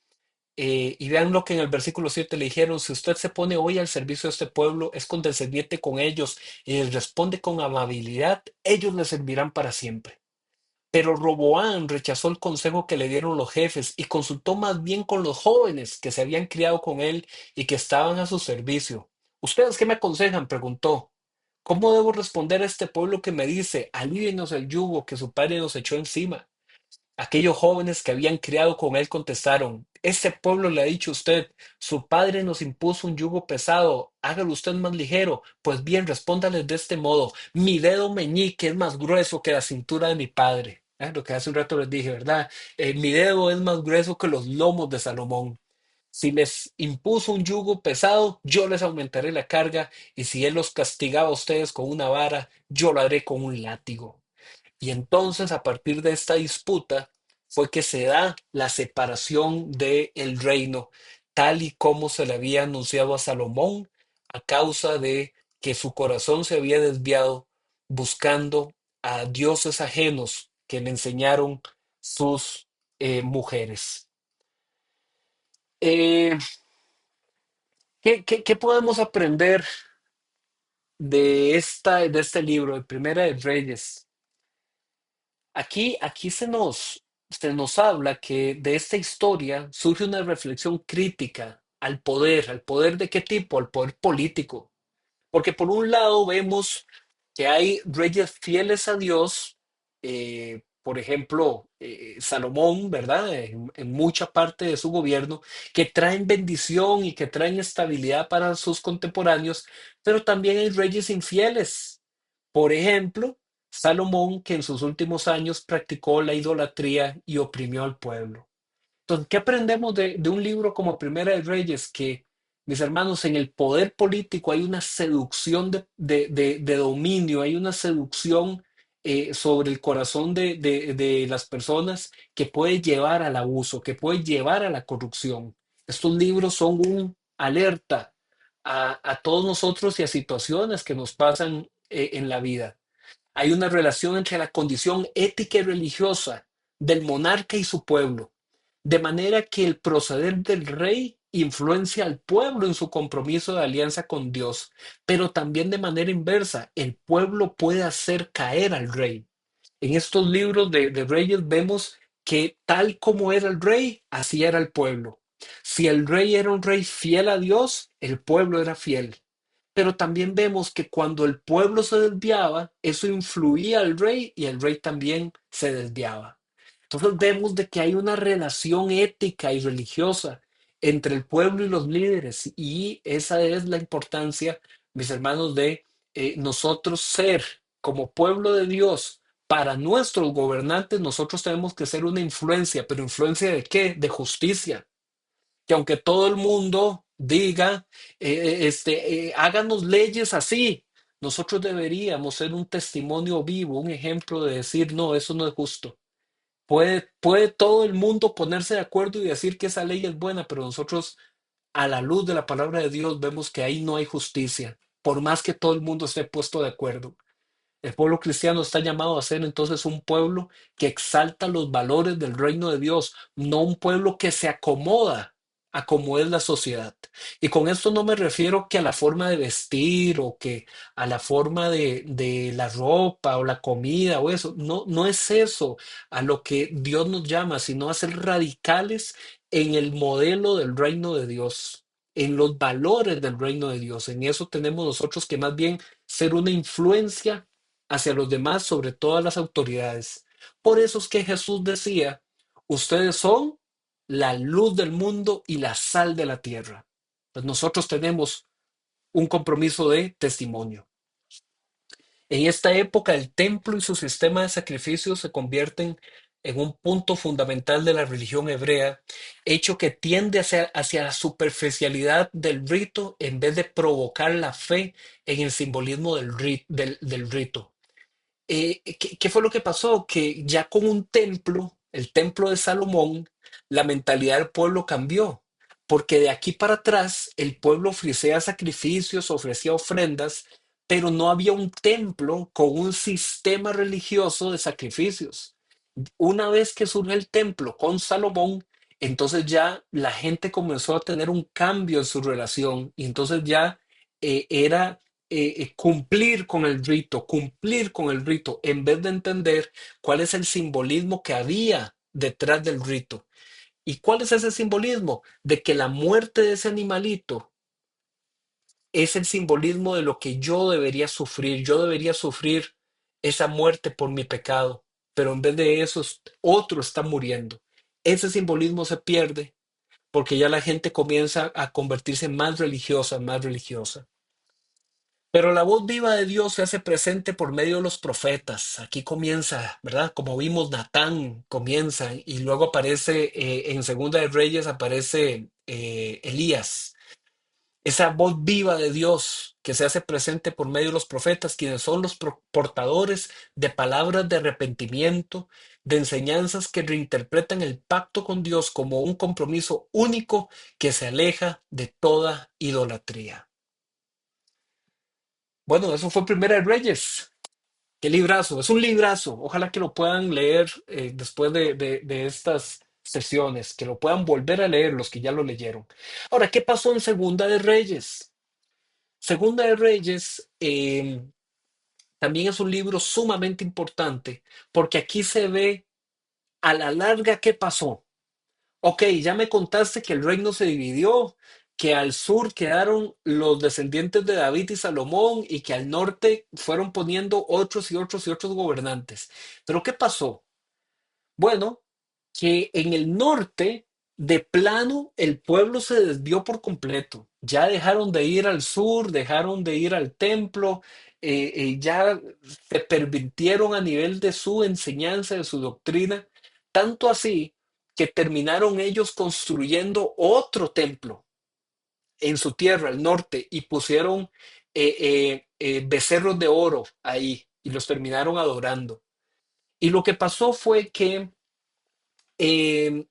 Y vean lo que en el versículo 7 le dijeron: si usted se pone hoy al servicio de este pueblo, es condescendiente con ellos y les responde con amabilidad, ellos le servirán para siempre. Pero Roboán rechazó el consejo que le dieron los jefes y consultó más bien con los jóvenes que se habían criado con él y que estaban a su servicio. ¿Ustedes qué me aconsejan?, preguntó. ¿Cómo debo responder a este pueblo que me dice: alívenos el yugo que su padre nos echó encima? Aquellos jóvenes que habían criado con él contestaron: este pueblo le ha dicho a usted: su padre nos impuso un yugo pesado, hágalo usted más ligero. Pues bien, respóndales de este modo: mi dedo meñique es más grueso que la cintura de mi padre. Lo que hace un rato les dije, ¿verdad? Mi dedo es más grueso que los lomos de Salomón. Si les impuso un yugo pesado, yo les aumentaré la carga, y si él los castigaba a ustedes con una vara, yo lo haré con un látigo. Y entonces, a partir de esta disputa, fue que se da la separación del reino, tal y como se le había anunciado a Salomón, a causa de que su corazón se había desviado buscando a dioses ajenos que le enseñaron sus mujeres. Eh, ¿qué podemos aprender de este libro, de Primera de Reyes? Aquí se nos habla que de esta historia surge una reflexión crítica al poder ¿de qué tipo? Al poder político. Porque por un lado vemos que hay reyes fieles a Dios, por ejemplo, Salomón, ¿verdad? En mucha parte de su gobierno, que traen bendición y que traen estabilidad para sus contemporáneos, pero también hay reyes infieles. Por ejemplo, Salomón, que en sus últimos años practicó la idolatría y oprimió al pueblo. Entonces, ¿qué aprendemos de un libro como Primera de Reyes? Que, mis hermanos, en el poder político hay una seducción de dominio, hay una seducción sobre el corazón de las personas, que puede llevar al abuso, que puede llevar a la corrupción. Estos libros son un alerta a todos nosotros y a situaciones que nos pasan en la vida. Hay una relación entre la condición ética y religiosa del monarca y su pueblo, de manera que el proceder del rey influencia al pueblo en su compromiso de alianza con Dios, pero también de manera inversa, el pueblo puede hacer caer al rey. En estos libros de reyes vemos que tal como era el rey, así era el pueblo. Si el rey era un rey fiel a Dios, el pueblo era fiel. Pero también vemos que cuando el pueblo se desviaba, eso influía al rey y el rey también se desviaba. Entonces vemos de que hay una relación ética y religiosa entre el pueblo y los líderes y esa es la importancia, mis hermanos, de nosotros ser como pueblo de Dios. Para nuestros gobernantes, nosotros tenemos que ser una influencia, pero influencia de qué? De justicia, que aunque todo el mundo diga, háganos leyes así, nosotros deberíamos ser un testimonio vivo, un ejemplo de decir, no, eso no es justo. Puede todo el mundo ponerse de acuerdo y decir que esa ley es buena, pero nosotros a la luz de la palabra de Dios vemos que ahí no hay justicia, por más que todo el mundo esté puesto de acuerdo. El pueblo cristiano está llamado a ser entonces un pueblo que exalta los valores del reino de Dios, no un pueblo que se acomoda a cómo es la sociedad. Y con esto no me refiero que a la forma de vestir o que a la forma de la ropa o la comida o eso. No, no es eso a lo que Dios nos llama, sino a ser radicales en el modelo del reino de Dios, en los valores del reino de Dios. En eso tenemos nosotros que más bien ser una influencia hacia los demás sobre todas las autoridades. Por eso es que Jesús decía, ustedes son la luz del mundo y la sal de la tierra. Pues nosotros tenemos un compromiso de testimonio. En esta época, el templo y su sistema de sacrificios se convierten en un punto fundamental de la religión hebrea, hecho que tiende hacia la superficialidad del rito en vez de provocar la fe en el simbolismo del rito. ¿Qué fue lo que pasó? Que ya con un templo, el templo de Salomón, la mentalidad del pueblo cambió, porque de aquí para atrás el pueblo ofrecía sacrificios, ofrecía ofrendas, pero no había un templo con un sistema religioso de sacrificios. Una vez que surge el templo con Salomón, entonces ya la gente comenzó a tener un cambio en su relación y entonces ya era cumplir con el rito, en vez de entender cuál es el simbolismo que había detrás del rito. ¿Y cuál es ese simbolismo? De que la muerte de ese animalito es el simbolismo de lo que yo debería sufrir. Yo debería sufrir esa muerte por mi pecado, pero en vez de eso, otro está muriendo. Ese simbolismo se pierde porque ya la gente comienza a convertirse más religiosa, más religiosa. Pero la voz viva de Dios se hace presente por medio de los profetas. Aquí comienza, ¿verdad? Como vimos, Natán comienza y luego aparece en Segunda de Reyes, aparece Elías. Esa voz viva de Dios que se hace presente por medio de los profetas, quienes son los portadores de palabras de arrepentimiento, de enseñanzas que reinterpretan el pacto con Dios como un compromiso único que se aleja de toda idolatría. Bueno, eso fue Primera de Reyes. Qué librazo, es un librazo. Ojalá que lo puedan leer después de estas sesiones, que lo puedan volver a leer los que ya lo leyeron. Ahora, ¿qué pasó en Segunda de Reyes? Segunda de Reyes también es un libro sumamente importante porque aquí se ve a la larga qué pasó. Ok, ya me contaste que el reino se dividió, que al sur quedaron los descendientes de David y Salomón y que al norte fueron poniendo otros y otros y otros gobernantes. Pero ¿qué pasó? Bueno, que en el norte, de plano, el pueblo se desvió por completo. Ya dejaron de ir al sur, dejaron de ir al templo, ya se pervirtieron a nivel de su enseñanza, de su doctrina, tanto así que terminaron ellos construyendo otro templo en su tierra, al norte, y pusieron becerros de oro ahí y los terminaron adorando. Y lo que pasó fue que eh,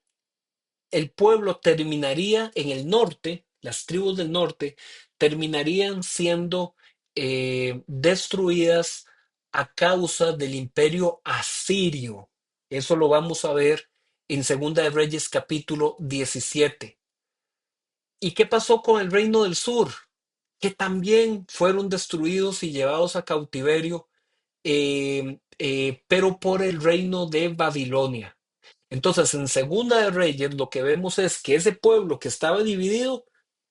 el pueblo terminaría en el norte, las tribus del norte terminarían siendo destruidas a causa del imperio asirio. Eso lo vamos a ver en Segunda de Reyes capítulo 17. ¿Y qué pasó con el reino del sur? Que también fueron destruidos y llevados a cautiverio, pero por el reino de Babilonia. Entonces, en Segunda de Reyes, lo que vemos es que ese pueblo que estaba dividido,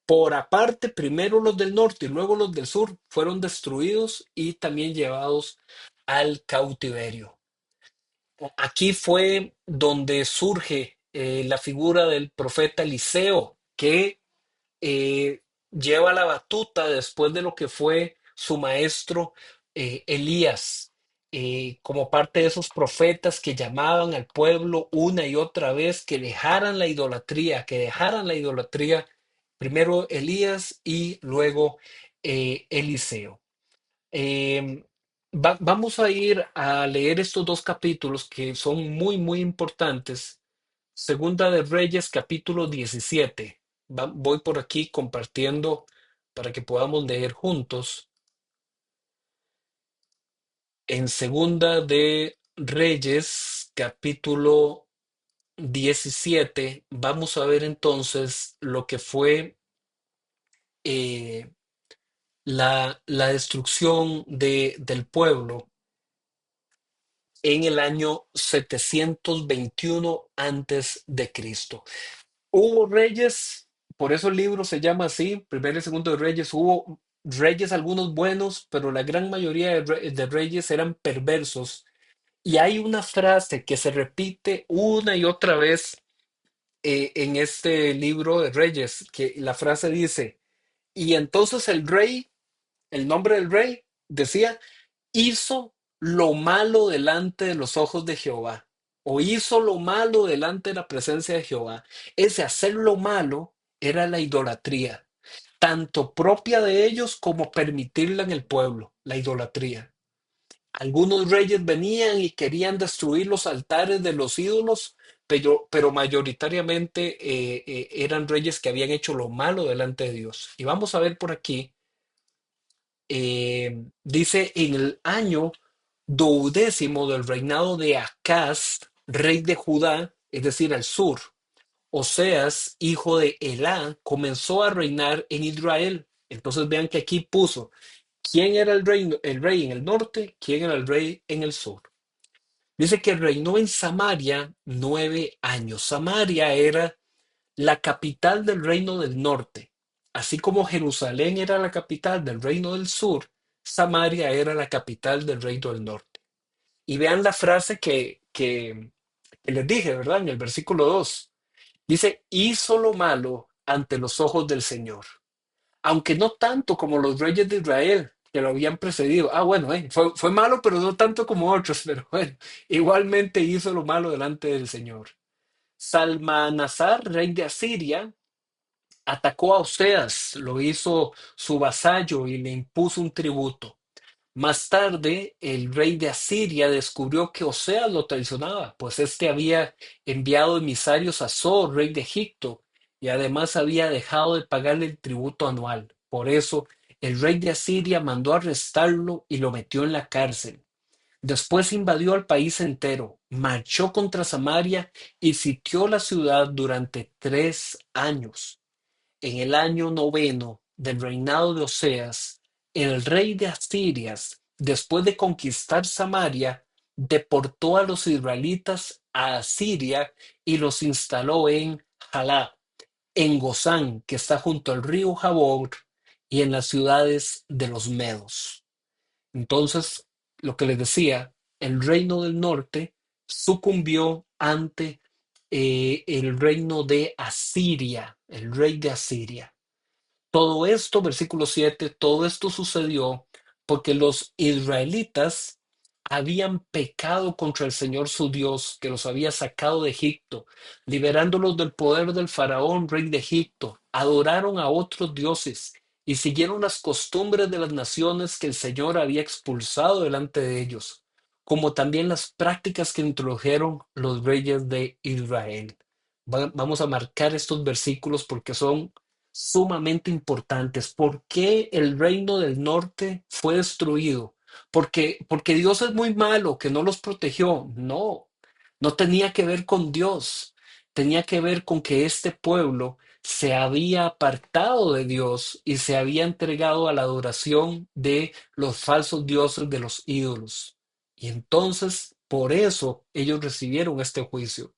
por aparte, primero los del norte y luego los del sur, fueron destruidos y también llevados al cautiverio. Aquí fue donde surge la figura del profeta Eliseo, que eh, lleva la batuta después de lo que fue su maestro Elías, como parte de esos profetas que llamaban al pueblo una y otra vez que dejaran la idolatría, primero Elías y luego Eliseo. Eh, Vamos a ir a leer estos dos capítulos que son muy, muy importantes. Segunda de Reyes, capítulo 17. Voy por aquí compartiendo para que podamos leer juntos. En Segunda de Reyes, capítulo 17, vamos a ver entonces lo que fue eh, la destrucción del pueblo en el año 721 antes de Cristo. Hubo reyes, por eso el libro se llama así, Primero y Segundo de Reyes. Hubo reyes algunos buenos, pero la gran mayoría de reyes eran perversos. Y hay una frase que se repite una y otra vez en este libro de Reyes, que la frase dice, y entonces el rey, el nombre del rey, decía, hizo lo malo delante de los ojos de Jehová, o hizo lo malo delante de la presencia de Jehová. Ese hacer lo malo era la idolatría, tanto propia de ellos como permitirla en el pueblo, la idolatría. Algunos reyes venían y querían destruir los altares de los ídolos, pero mayoritariamente eran reyes que habían hecho lo malo delante de Dios. Y vamos a ver por aquí, dice en el año 12º del reinado de Acaz, rey de Judá, es decir, al sur. Oseas, hijo de Elá, comenzó a reinar en Israel. Entonces vean que aquí puso quién era el rey en el norte, quién era el rey en el sur. Dice que reinó en Samaria 9 años. Samaria era la capital del reino del norte. Así como Jerusalén era la capital del reino del sur, Samaria era la capital del reino del norte. Y vean la frase que les dije, ¿verdad? En el versículo 2. Dice, hizo lo malo ante los ojos del Señor. Aunque no tanto como los reyes de Israel que lo habían precedido. Ah, bueno, fue malo, pero no tanto como otros, pero bueno, igualmente hizo lo malo delante del Señor. Salmanasar, rey de Asiria, atacó a Oseas, lo hizo su vasallo y le impuso un tributo. Más tarde, el rey de Asiria descubrió que Oseas lo traicionaba, pues éste había enviado emisarios a So, rey de Egipto, y además había dejado de pagarle el tributo anual. Por eso, el rey de Asiria mandó arrestarlo y lo metió en la cárcel. Después invadió al país entero, marchó contra Samaria y sitió la ciudad durante 3 años. En el año noveno del reinado de Oseas, el rey de Asturias, después de conquistar Samaria, deportó a los israelitas a Asiria y los instaló en Jalá, en Gozán, que está junto al río Jabor, y en las ciudades de los Medos. Entonces, lo que les decía, el reino del norte sucumbió ante el reino de Asiria, el rey de Asiria. Todo esto, versículo 7, todo esto sucedió porque los israelitas habían pecado contra el Señor su Dios, que los había sacado de Egipto, liberándolos del poder del faraón, rey de Egipto. Adoraron a otros dioses y siguieron las costumbres de las naciones que el Señor había expulsado delante de ellos, como también las prácticas que introdujeron los reyes de Israel. Vamos a marcar estos versículos porque son sumamente importantes. ¿Por qué el reino del norte fue destruido? porque Dios es muy malo, que no los protegió. No, no tenía que ver con Dios, tenía que ver con que este pueblo se había apartado de Dios y se había entregado a la adoración de los falsos dioses, de los ídolos. Y entonces, por eso ellos recibieron este juicio.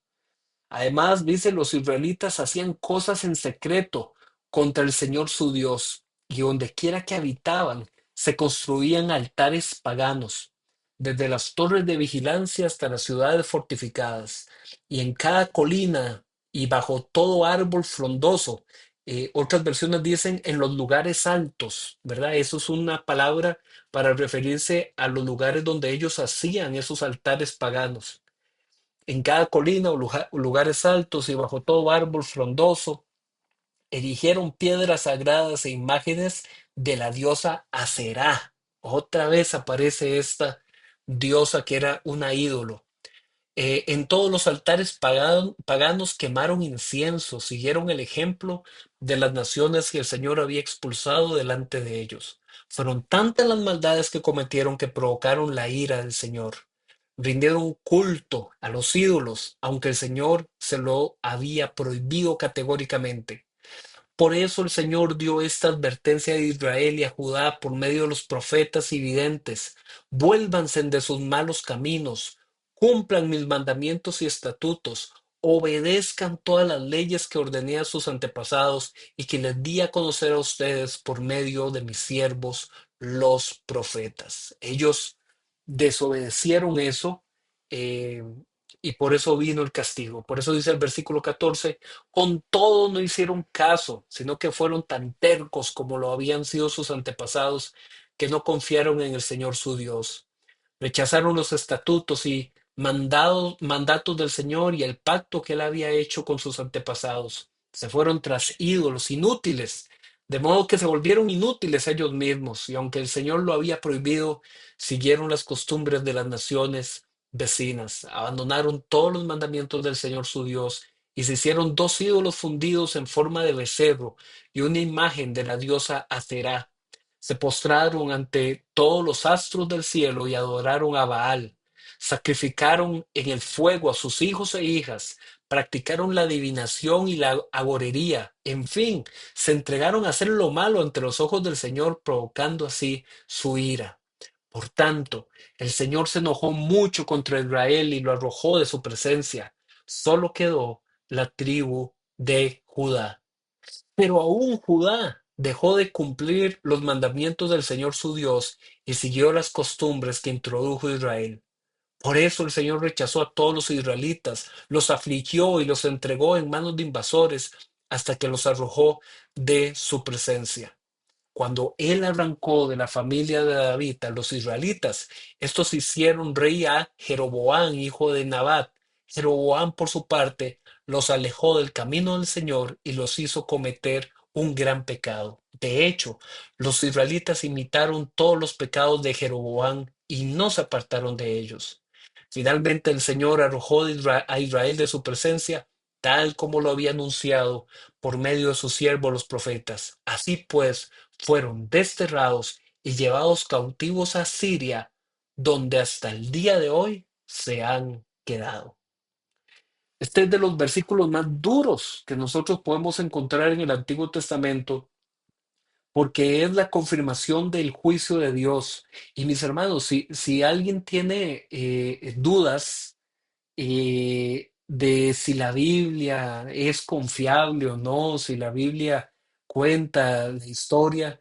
Además, dice, los israelitas hacían cosas en secreto contra el Señor su Dios, y donde quiera que habitaban, se construían altares paganos, desde las torres de vigilancia hasta las ciudades fortificadas, y en cada colina y bajo todo árbol frondoso. Otras versiones dicen en los lugares altos, ¿verdad? Eso es una palabra para referirse a los lugares donde ellos hacían esos altares paganos. En cada colina o lugares altos y bajo todo árbol frondoso, erigieron piedras sagradas e imágenes de la diosa Aserá. Otra vez aparece esta diosa que era una ídolo. En todos los altares paganos quemaron incienso, siguieron el ejemplo de las naciones que el Señor había expulsado delante de ellos. Fueron tantas las maldades que cometieron que provocaron la ira del Señor. Rindieron culto a los ídolos, aunque el Señor se lo había prohibido categóricamente. Por eso el Señor dio esta advertencia a Israel y a Judá por medio de los profetas y videntes. Vuélvanse de sus malos caminos, cumplan mis mandamientos y estatutos, obedezcan todas las leyes que ordené a sus antepasados y que les di a conocer a ustedes por medio de mis siervos, los profetas. Ellos desobedecieron eso, eh, y por eso vino el castigo. Por eso dice el versículo 14: con todo no hicieron caso, sino que fueron tan tercos como lo habían sido sus antepasados, que no confiaron en el Señor su Dios. Rechazaron los estatutos y mandatos del Señor y el pacto que él había hecho con sus antepasados. Se fueron tras ídolos inútiles, de modo que se volvieron inútiles ellos mismos, y aunque el Señor lo había prohibido, siguieron las costumbres de las naciones vecinas, abandonaron todos los mandamientos del Señor su Dios y se hicieron dos ídolos fundidos en forma de becerro y una imagen de la diosa Aserá. Se postraron ante todos los astros del cielo y adoraron a Baal. Sacrificaron en el fuego a sus hijos e hijas, practicaron la adivinación y la agorería. En fin, se entregaron a hacer lo malo ante los ojos del Señor, provocando así su ira. Por tanto, el Señor se enojó mucho contra Israel y lo arrojó de su presencia. Solo quedó la tribu de Judá. Pero aún Judá dejó de cumplir los mandamientos del Señor su Dios y siguió las costumbres que introdujo Israel. Por eso el Señor rechazó a todos los israelitas, los afligió y los entregó en manos de invasores hasta que los arrojó de su presencia. Cuando él arrancó de la familia de David a los israelitas, estos hicieron rey a Jeroboam, hijo de Nabat. Jeroboam, por su parte, los alejó del camino del Señor y los hizo cometer un gran pecado. De hecho, los israelitas imitaron todos los pecados de Jeroboam y no se apartaron de ellos. Finalmente, el Señor arrojó a Israel de su presencia, tal como lo había anunciado por medio de sus siervos los profetas. Así pues, fueron desterrados y llevados cautivos a Siria, donde hasta el día de hoy se han quedado. Este es de los versículos más duros que nosotros podemos encontrar en el Antiguo Testamento, porque es la confirmación del juicio de Dios. Y mis hermanos, si alguien tiene dudas de si la Biblia es confiable o no, si la Biblia cuenta la historia,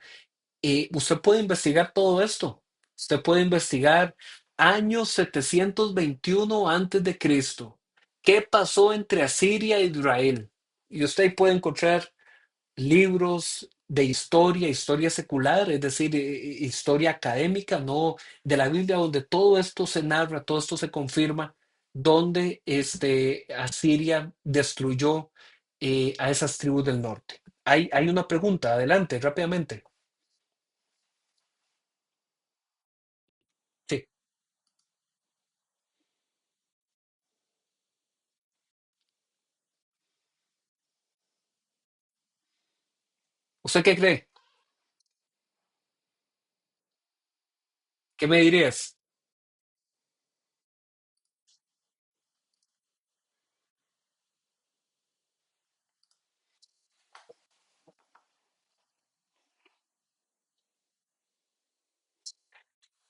usted puede investigar todo esto. Usted puede investigar año 721 antes de Cristo. ¿Qué pasó entre Asiria e Israel? Y usted ahí puede encontrar libros de historia, historia secular, es decir, historia académica, no de la Biblia, donde todo esto se narra, todo esto se confirma, donde Asiria destruyó a esas tribus del norte. Hay una pregunta, adelante, rápidamente. Sí. ¿Usted qué cree? ¿Qué me dirías?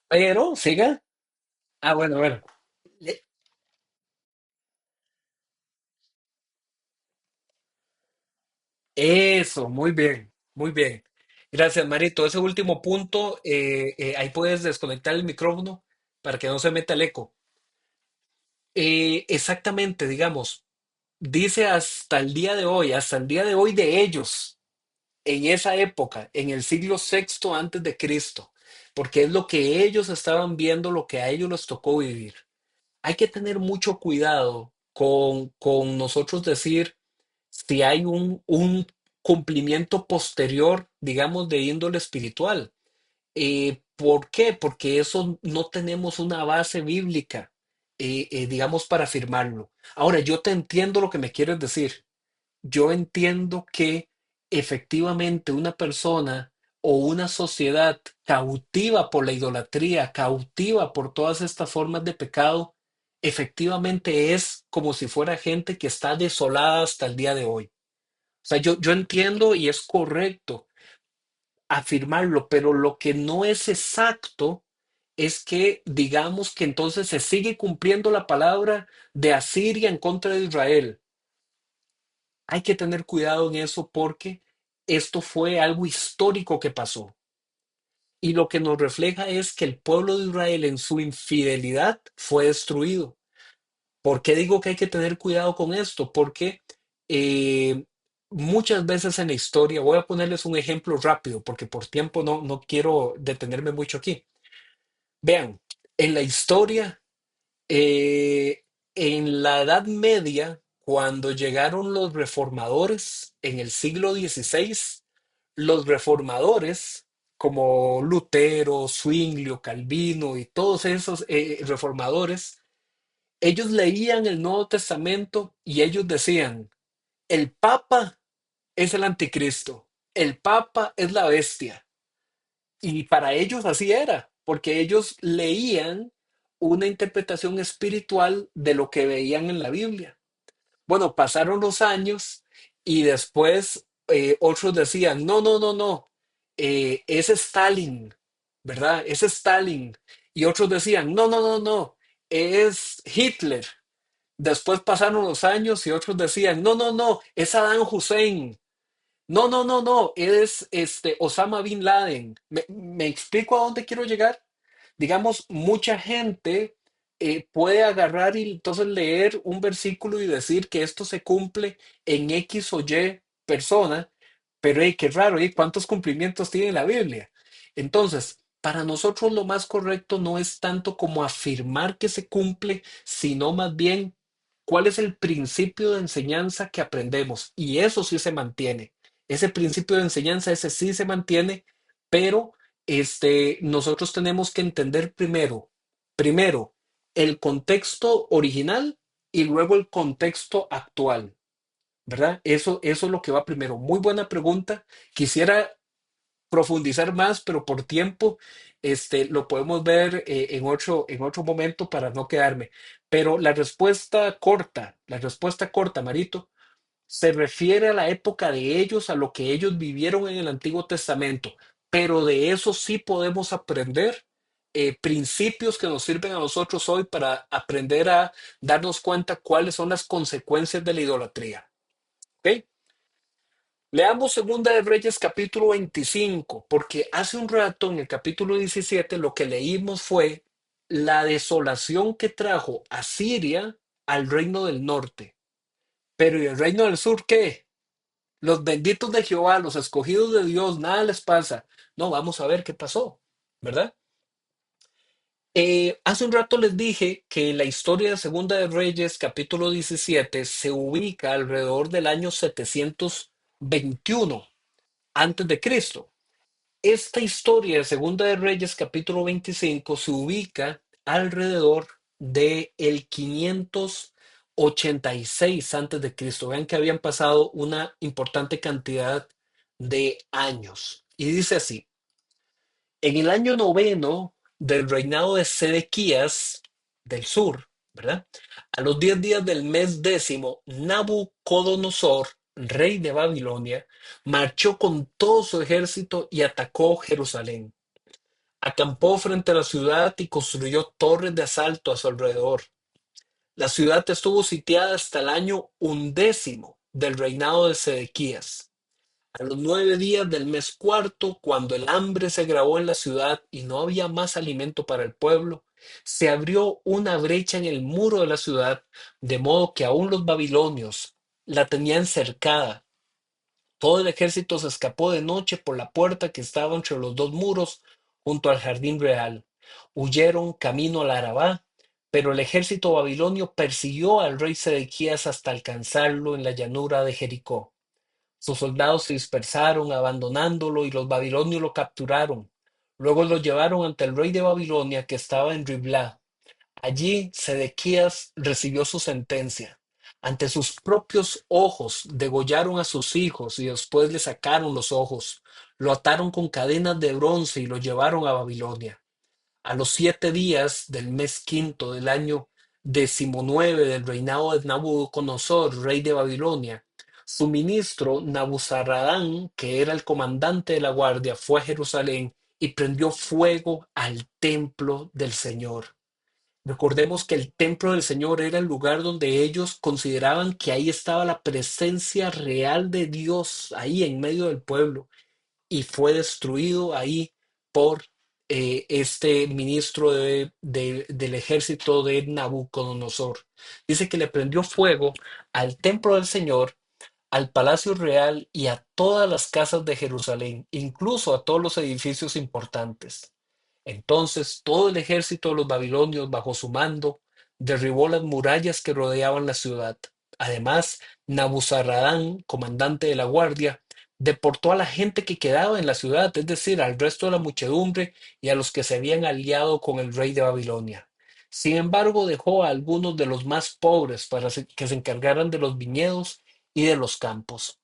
Pero, siga. Ah, bueno, bueno. Le- Eso, muy bien, muy bien. Gracias, Marito. Ese último punto, ahí puedes desconectar el micrófono para que no se meta el eco. Exactamente, digamos, dice hasta el día de hoy, hasta el día de hoy de ellos, en esa época, en el siglo sexto antes de Cristo, porque es lo que ellos estaban viendo, lo que a ellos les tocó vivir. Hay que tener mucho cuidado con nosotros decir si hay un cumplimiento posterior, digamos, de índole espiritual. ¿Por qué? Porque eso no tenemos una base bíblica, digamos, para afirmarlo. Ahora, yo te entiendo lo que me quieres decir. Yo entiendo que efectivamente una persona o una sociedad cautiva por la idolatría, cautiva por todas estas formas de pecado, efectivamente es como si fuera gente que está desolada hasta el día de hoy. O sea, yo entiendo y es correcto afirmarlo, pero lo que no es exacto es que digamos que entonces se sigue cumpliendo la palabra de Asiria en contra de Israel. Hay que tener cuidado en eso porque esto fue algo histórico que pasó. Y lo que nos refleja es que el pueblo de Israel en su infidelidad fue destruido. ¿Por qué digo que hay que tener cuidado con esto? Porque eh, muchas veces en la historia, voy a ponerles un ejemplo rápido, porque por tiempo no quiero detenerme mucho aquí. Vean, en la historia, eh, en la Edad Media, cuando llegaron los reformadores en el siglo XVI, los reformadores, como Lutero, Zwinglio, Calvino y todos esos reformadores, ellos leían el Nuevo Testamento y ellos decían, el Papa es el anticristo, el Papa es la bestia. Y para ellos así era, porque ellos leían una interpretación espiritual de lo que veían en la Biblia. Bueno, pasaron los años y después otros decían, no, es Stalin, ¿verdad? Es Stalin. Y otros decían, no, es Hitler. Después pasaron los años y otros decían, no, es Saddam Hussein. No, es Osama Bin Laden. ¿Me explico a dónde quiero llegar? Digamos, mucha gente puede agarrar y entonces leer un versículo y decir que esto se cumple en X o Y persona, pero qué raro, ¿cuántos cumplimientos tiene la Biblia? Entonces, para nosotros lo más correcto no es tanto como afirmar que se cumple, sino más bien cuál es el principio de enseñanza que aprendemos. Y eso sí se mantiene. Ese principio de enseñanza, ese sí se mantiene, pero nosotros tenemos que entender primero, el contexto original y luego el contexto actual, ¿verdad? Eso es lo que va primero. Muy buena pregunta. Quisiera profundizar más, pero por tiempo, lo podemos ver en otro momento para no quedarme. Pero la respuesta corta, Marito, se refiere a la época de ellos, a lo que ellos vivieron en el Antiguo Testamento, pero de eso sí podemos aprender principios que nos sirven a nosotros hoy para aprender a darnos cuenta cuáles son las consecuencias de la idolatría. ¿Ok? Leamos Segunda de Reyes capítulo 25, porque hace un rato en el capítulo 17 lo que leímos fue la desolación que trajo a Siria al reino del norte. Pero ¿y el reino del sur qué? Los benditos de Jehová, los escogidos de Dios, nada les pasa. No, vamos a ver qué pasó, ¿verdad? Hace un rato les dije que la historia de Segunda de Reyes, capítulo 17, se ubica alrededor del año 721 antes de Cristo. Esta historia de Segunda de Reyes, capítulo 25, se ubica alrededor de el 586 antes de Cristo. Vean que habían pasado una importante cantidad de años. Y dice así: en el año noveno del reinado de Sedequías del sur, ¿verdad? A los 10 días del mes décimo, Nabucodonosor, rey de Babilonia, marchó con todo su ejército y atacó Jerusalén. Acampó frente a la ciudad y construyó torres de asalto a su alrededor. La ciudad estuvo sitiada hasta el año undécimo del reinado de Sedequías. A los 9 días del mes cuarto, cuando el hambre se agravó en la ciudad y no había más alimento para el pueblo, se abrió una brecha en el muro de la ciudad, de modo que aún los babilonios la tenían cercada. Todo el ejército se escapó de noche por la puerta que estaba entre los dos muros junto al jardín real. Huyeron camino al Arabá, pero el ejército babilonio persiguió al rey Sedequías hasta alcanzarlo en la llanura de Jericó. Sus soldados se dispersaron, abandonándolo, y los babilonios lo capturaron. Luego lo llevaron ante el rey de Babilonia, que estaba en Riblá. Allí Sedequías recibió su sentencia. Ante sus propios ojos degollaron a sus hijos y después le sacaron los ojos. Lo ataron con cadenas de bronce y lo llevaron a Babilonia. A los 7 días del mes quinto del año 19 del reinado de Nabucodonosor, rey de Babilonia, su ministro Nabuzaradán, que era el comandante de la guardia, fue a Jerusalén y prendió fuego al templo del Señor. Recordemos que el templo del Señor era el lugar donde ellos consideraban que ahí estaba la presencia real de Dios, ahí en medio del pueblo, y fue destruido ahí por este ministro del ejército de Nabucodonosor. Dice que le prendió fuego al templo del Señor, al palacio real y a todas las casas de Jerusalén, incluso a todos los edificios importantes. Entonces todo el ejército de los babilonios bajo su mando derribó las murallas que rodeaban la ciudad. Además, Nabuzaradán, comandante de la guardia, deportó a la gente que quedaba en la ciudad, es decir, al resto de la muchedumbre y a los que se habían aliado con el rey de Babilonia. Sin embargo, dejó a algunos de los más pobres para que se encargaran de los viñedos y de los campos.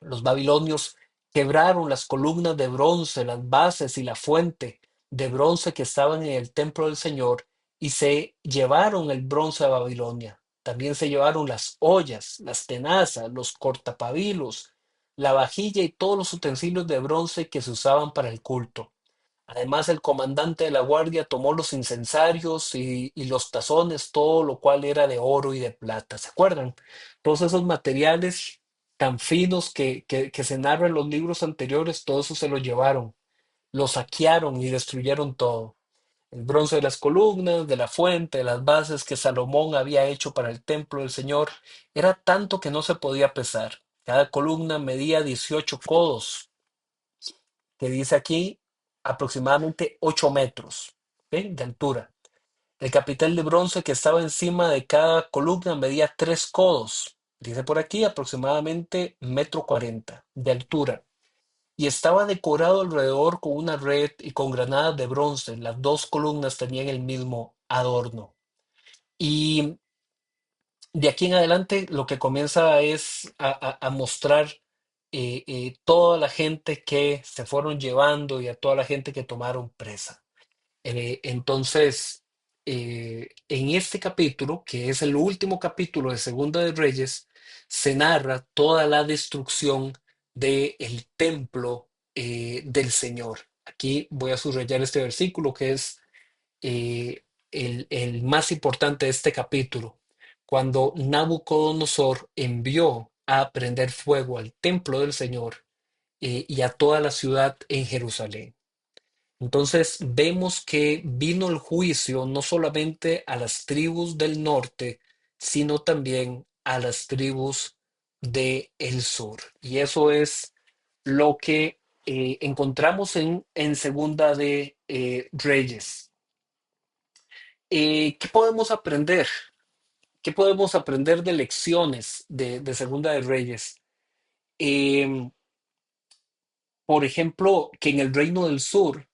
Los babilonios quebraron las columnas de bronce, las bases y la fuente de bronce que estaban en el templo del Señor y se llevaron el bronce a Babilonia. También se llevaron las ollas, las tenazas, los cortapabilos, la vajilla y todos los utensilios de bronce que se usaban para el culto. Además, el comandante de la guardia tomó los incensarios y los tazones, todo lo cual era de oro y de plata. ¿Se acuerdan? Todos esos materiales tan finos que se narran en los libros anteriores, todo eso se lo llevaron, lo saquearon y destruyeron todo. El bronce de las columnas, de la fuente, de las bases que Salomón había hecho para el templo del Señor, era tanto que no se podía pesar. Cada columna medía 18 codos, que dice aquí aproximadamente 8 metros, ¿ok?, de altura. El capitel de bronce que estaba encima de cada columna medía 3 codos, dice por aquí aproximadamente 1,40 m de altura, y estaba decorado alrededor con una red y con granadas de bronce. Las dos columnas tenían el mismo adorno. Y de aquí en adelante lo que comienza es a mostrar toda la gente que se fueron llevando y a toda la gente que tomaron presa. Entonces, en este capítulo, que es el último capítulo de Segunda de Reyes, se narra toda la destrucción del templo del Señor. Aquí voy a subrayar este versículo que es el más importante de este capítulo. Cuando Nabucodonosor envió a prender fuego al templo del Señor y a toda la ciudad en Jerusalén. Entonces vemos que vino el juicio no solamente a las tribus del norte, sino también a las tribus del sur. Y eso es lo que encontramos en Segunda de Reyes. ¿Qué podemos aprender? ¿Qué podemos aprender de lecciones de Segunda de Reyes? Em, por ejemplo, que en el reino del sur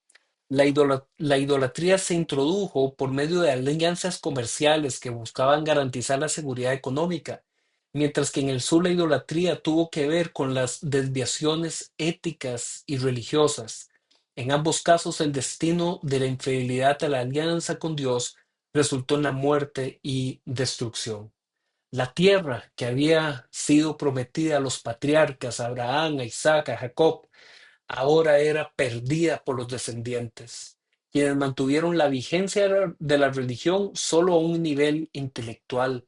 la idolatría se introdujo por medio de alianzas comerciales que buscaban garantizar la seguridad económica, mientras que en el sur la idolatría tuvo que ver con las desviaciones éticas y religiosas. En ambos casos, el destino de la infidelidad a la alianza con Dios resultó en la muerte y destrucción. La tierra que había sido prometida a los patriarcas, a Abraham, a Isaac, a Jacob, ahora era perdida por los descendientes, quienes mantuvieron la vigencia de la religión solo a un nivel intelectual,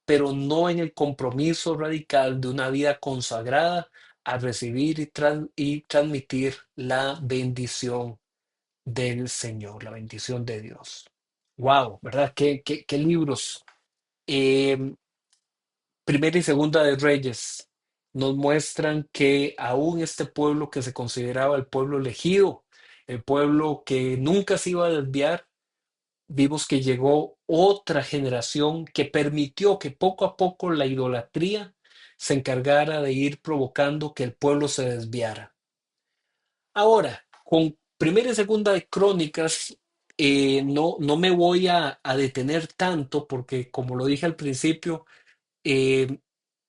pero no en el compromiso radical de una vida consagrada a recibir y transmitir la bendición del Señor, la bendición de Dios. Wow, ¿verdad? ¿Qué libros? Eh, Primera y Segunda de Reyes nos muestran que aún este pueblo que se consideraba el pueblo elegido, el pueblo que nunca se iba a desviar, vimos que llegó otra generación que permitió que poco a poco la idolatría se encargara de ir provocando que el pueblo se desviara. Ahora, con Primera y Segunda de Crónicas, no me voy a detener tanto porque, como lo dije al principio, eh,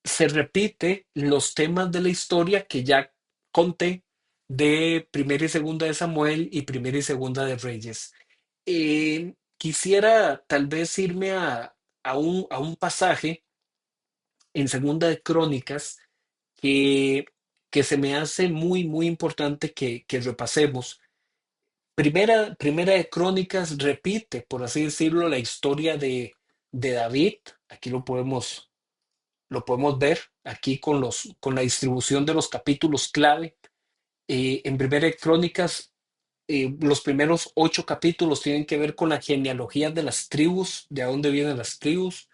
se repite los temas de la historia que ya conté de Primera y Segunda de Samuel y Primera y Segunda de Reyes. Quisiera tal vez irme a un pasaje en Segunda de Crónicas que, que se me hace muy importante que repasemos. Primera de Crónicas repite, por así decirlo, la historia de David. Aquí lo podemos ver aquí con la distribución de los capítulos clave. En Primera de Crónicas, los primeros 8 capítulos tienen que ver con la genealogía de las tribus, de dónde vienen las tribus.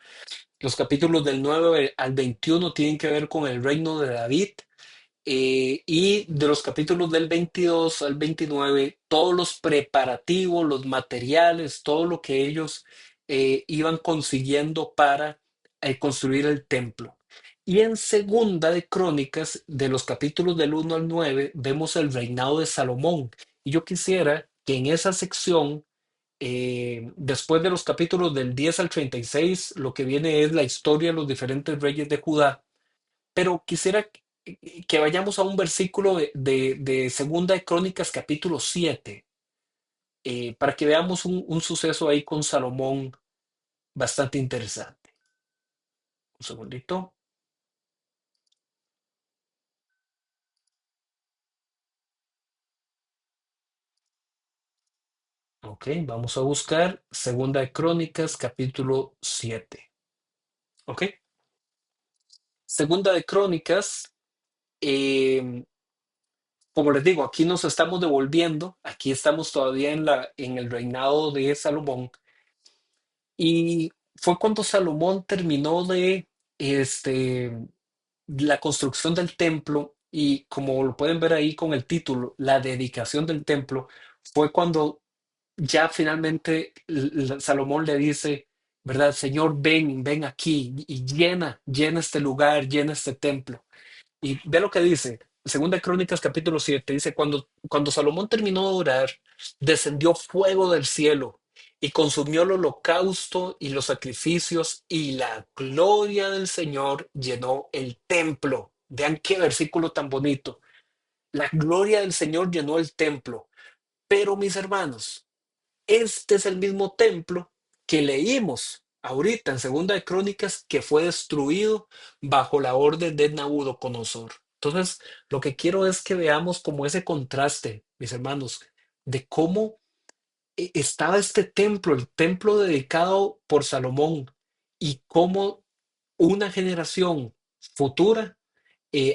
Los capítulos del 9 al 21 tienen que ver con el reino de David. Y de los capítulos del 22 al 29, todos los preparativos, los materiales, todo lo que ellos iban consiguiendo para construir el templo. Y en Segunda de Crónicas, de los capítulos del 1 al 9, vemos el reinado de Salomón. Y yo quisiera que en esa sección, después de los capítulos del 10 al 36, lo que viene es la historia de los diferentes reyes de Judá, pero quisiera que vayamos a un versículo de Segunda de Crónicas, capítulo 7, para que veamos un suceso ahí con Salomón bastante interesante. Un segundito. Ok, vamos a buscar Segunda de Crónicas, capítulo 7. Ok, Segunda de Crónicas, eh, como les digo, aquí nos estamos devolviendo, aquí estamos todavía en el reinado de Salomón. Y fue cuando Salomón terminó este, la construcción del templo y como lo pueden ver ahí con el título, la dedicación del templo, fue cuando ya finalmente Salomón le dice, ¿verdad? Señor, ven aquí y llena este lugar, llena este templo. Y ve lo que dice, Segunda Crónicas capítulo 7 dice, cuando Salomón terminó de orar, descendió fuego del cielo y consumió el holocausto y los sacrificios y la gloria del Señor llenó el templo. Vean qué versículo tan bonito. La gloria del Señor llenó el templo. Pero mis hermanos, este es el mismo templo que leímos ahorita en Segunda de Crónicas que fue destruido bajo la orden de Nabucodonosor. Entonces, lo que quiero es que veamos como ese contraste, mis hermanos, de cómo estaba este templo, el templo dedicado por Salomón, y cómo una generación futura,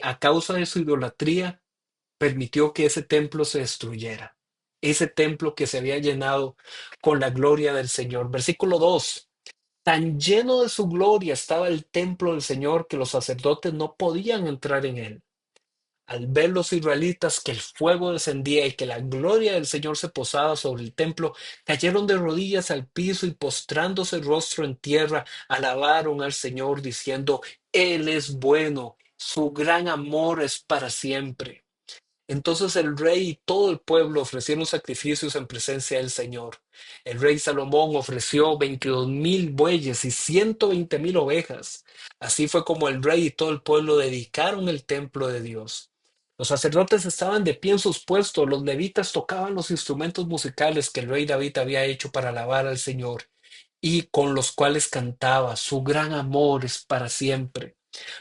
a causa de su idolatría, permitió que ese templo se destruyera. Ese templo que se había llenado con la gloria del Señor. Versículo 2. Tan lleno de su gloria estaba el templo del Señor que los sacerdotes no podían entrar en él. Al ver los israelitas que el fuego descendía y que la gloria del Señor se posaba sobre el templo, cayeron de rodillas al piso y postrándose rostro en tierra, alabaron al Señor diciendo, Él es bueno, su gran amor es para siempre. Entonces el rey y todo el pueblo ofrecieron sacrificios en presencia del Señor. El rey Salomón ofreció 22,000 bueyes y 120,000 ovejas. Así fue como el rey y todo el pueblo dedicaron el templo de Dios. Los sacerdotes estaban de pie en sus puestos, los levitas tocaban los instrumentos musicales que el rey David había hecho para alabar al Señor y con los cuales cantaba, su gran amor es para siempre.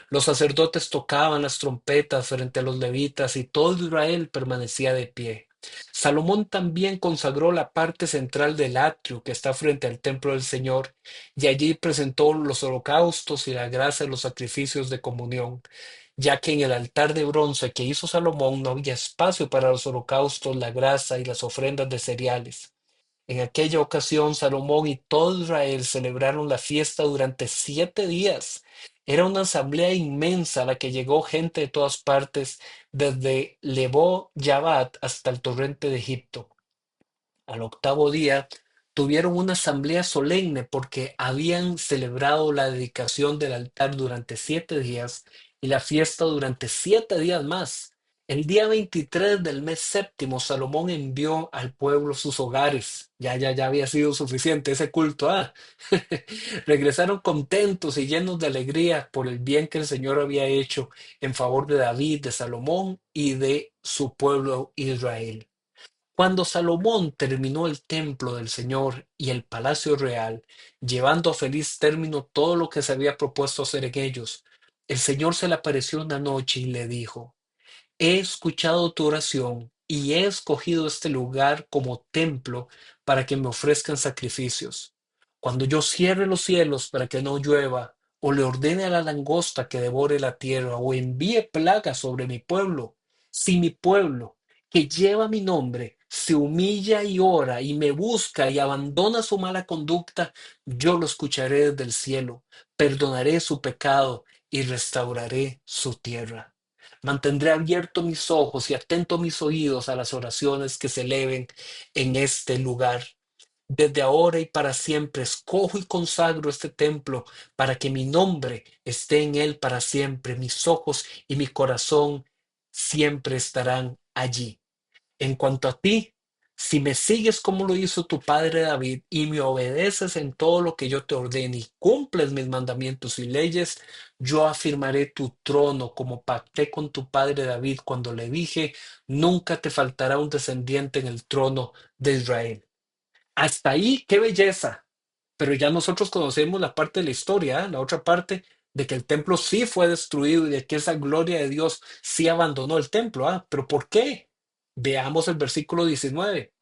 Los sacerdotes tocaban las trompetas frente a los levitas y todo Israel permanecía de pie. Salomón también consagró la parte central del atrio que está frente al templo del Señor, y allí presentó los holocaustos y la grasa de los sacrificios de comunión, ya que en el altar de bronce que hizo Salomón no había espacio para los holocaustos, la grasa y las ofrendas de cereales. En aquella ocasión, Salomón y todo Israel celebraron la fiesta durante 7 días. Era una asamblea inmensa a la que llegó gente de todas partes, desde Lebo Yabat hasta el torrente de Egipto. Al octavo día tuvieron una asamblea solemne porque habían celebrado la dedicación del altar durante 7 días y la fiesta durante 7 días más. El día 23 del mes séptimo, Salomón envió al pueblo sus hogares. Ya había sido suficiente ese culto. Regresaron contentos y llenos de alegría por el bien que el Señor había hecho en favor de David, de Salomón y de su pueblo Israel. Cuando Salomón terminó el templo del Señor y el palacio real, llevando a feliz término todo lo que se había propuesto hacer en ellos, el Señor se le apareció una noche y le dijo: He escuchado tu oración y he escogido este lugar como templo para que me ofrezcan sacrificios. Cuando yo cierre los cielos para que no llueva, o le ordene a la langosta que devore la tierra, o envíe plagas sobre mi pueblo, si mi pueblo, que lleva mi nombre, se humilla y ora y me busca y abandona su mala conducta, yo lo escucharé desde el cielo, perdonaré su pecado y restauraré su tierra. Mantendré abiertos mis ojos y atento mis oídos a las oraciones que se eleven en este lugar. Desde ahora y para siempre escojo y consagro este templo para que mi nombre esté en él para siempre. Mis ojos y mi corazón siempre estarán allí. En cuanto a ti, si me sigues como lo hizo tu padre David y me obedeces en todo lo que yo te ordene y cumples mis mandamientos y leyes, yo afirmaré tu trono como pacté con tu padre David cuando le dije, nunca te faltará un descendiente en el trono de Israel. Hasta ahí, qué belleza. Pero ya nosotros conocemos la parte de la historia, la otra parte de que el templo sí fue destruido y de que esa gloria de Dios sí abandonó el templo. Pero ¿por qué? Veamos el versículo 19.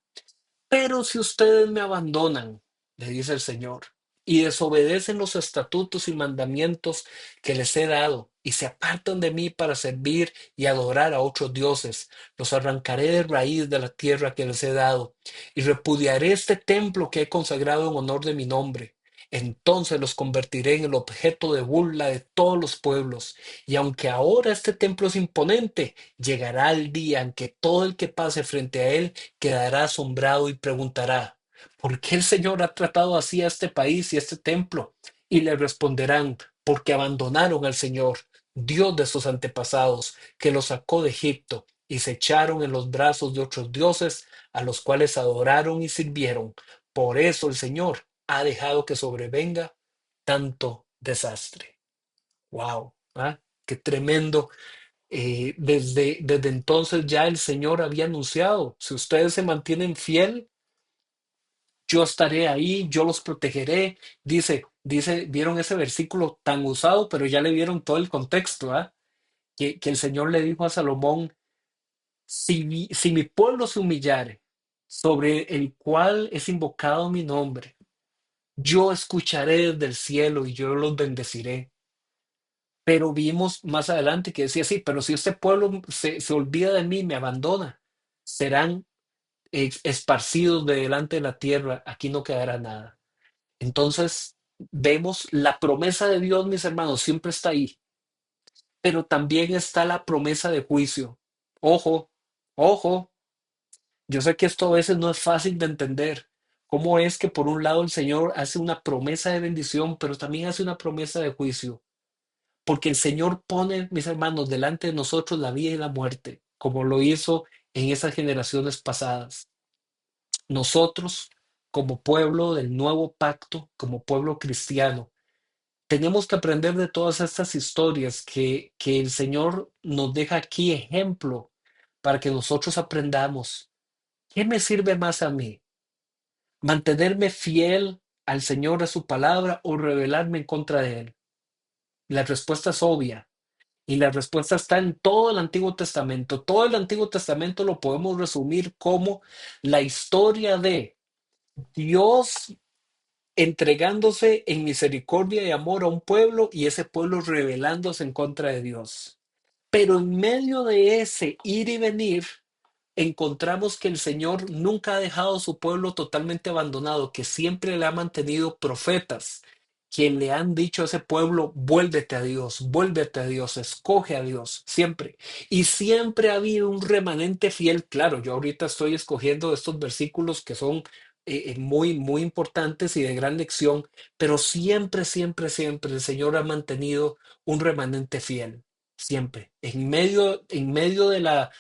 Pero si ustedes me abandonan, le dice el Señor, y desobedecen los estatutos y mandamientos que les he dado, y se apartan de mí para servir y adorar a otros dioses, los arrancaré de raíz de la tierra que les he dado, y repudiaré este templo que he consagrado en honor de mi nombre. Entonces los convertiré en el objeto de burla de todos los pueblos, y aunque ahora este templo es imponente, llegará el día en que todo el que pase frente a él quedará asombrado y preguntará, ¿por qué el Señor ha tratado así a este país y a este templo? Y le responderán, porque abandonaron al Señor, Dios de sus antepasados, que los sacó de Egipto, y se echaron en los brazos de otros dioses, a los cuales adoraron y sirvieron. Por eso el Señor ha dejado que sobrevenga tanto desastre. ¡Wow! ¡Qué tremendo! Desde entonces ya el Señor había anunciado, si ustedes se mantienen fiel, yo estaré ahí, yo los protegeré. Vieron ese versículo tan usado, pero ya le vieron todo el contexto, que el Señor le dijo a Salomón, si mi pueblo se humillare, sobre el cual es invocado mi nombre, yo escucharé desde el cielo y yo los bendeciré. Pero vimos más adelante que decía, sí, pero si este pueblo se olvida de mí, me abandona, serán esparcidos de delante de la tierra, aquí no quedará nada. Entonces, vemos la promesa de Dios, mis hermanos, siempre está ahí, pero también está la promesa de juicio. Ojo, ojo, yo sé que esto a veces no es fácil de entender. ¿Cómo es que por un lado el Señor hace una promesa de bendición, pero también hace una promesa de juicio? Porque el Señor pone, mis hermanos, delante de nosotros la vida y la muerte, como lo hizo en esas generaciones pasadas. Nosotros, como pueblo del nuevo pacto, como pueblo cristiano, Tenemos que aprender de todas estas historias que el Señor nos deja aquí ejemplo para que nosotros aprendamos. ¿Qué me sirve más a mí? ¿Mantenerme fiel al Señor, a su palabra o rebelarme en contra de Él? La respuesta es obvia. Y la respuesta está en todo el Antiguo Testamento. Todo el Antiguo Testamento lo podemos resumir como la historia de Dios entregándose en misericordia y amor a un pueblo y ese pueblo rebelándose en contra de Dios. Pero en medio de ese ir y venir, encontramos que el Señor nunca ha dejado a su pueblo totalmente abandonado, que siempre le ha mantenido profetas, quien le han dicho a ese pueblo, vuélvete a Dios, escoge a Dios, siempre. Y siempre ha habido un remanente fiel. Claro, yo ahorita estoy escogiendo estos versículos que son muy, muy importantes y de gran lección, pero siempre, siempre, siempre el Señor ha mantenido un remanente fiel, siempre. En medio de la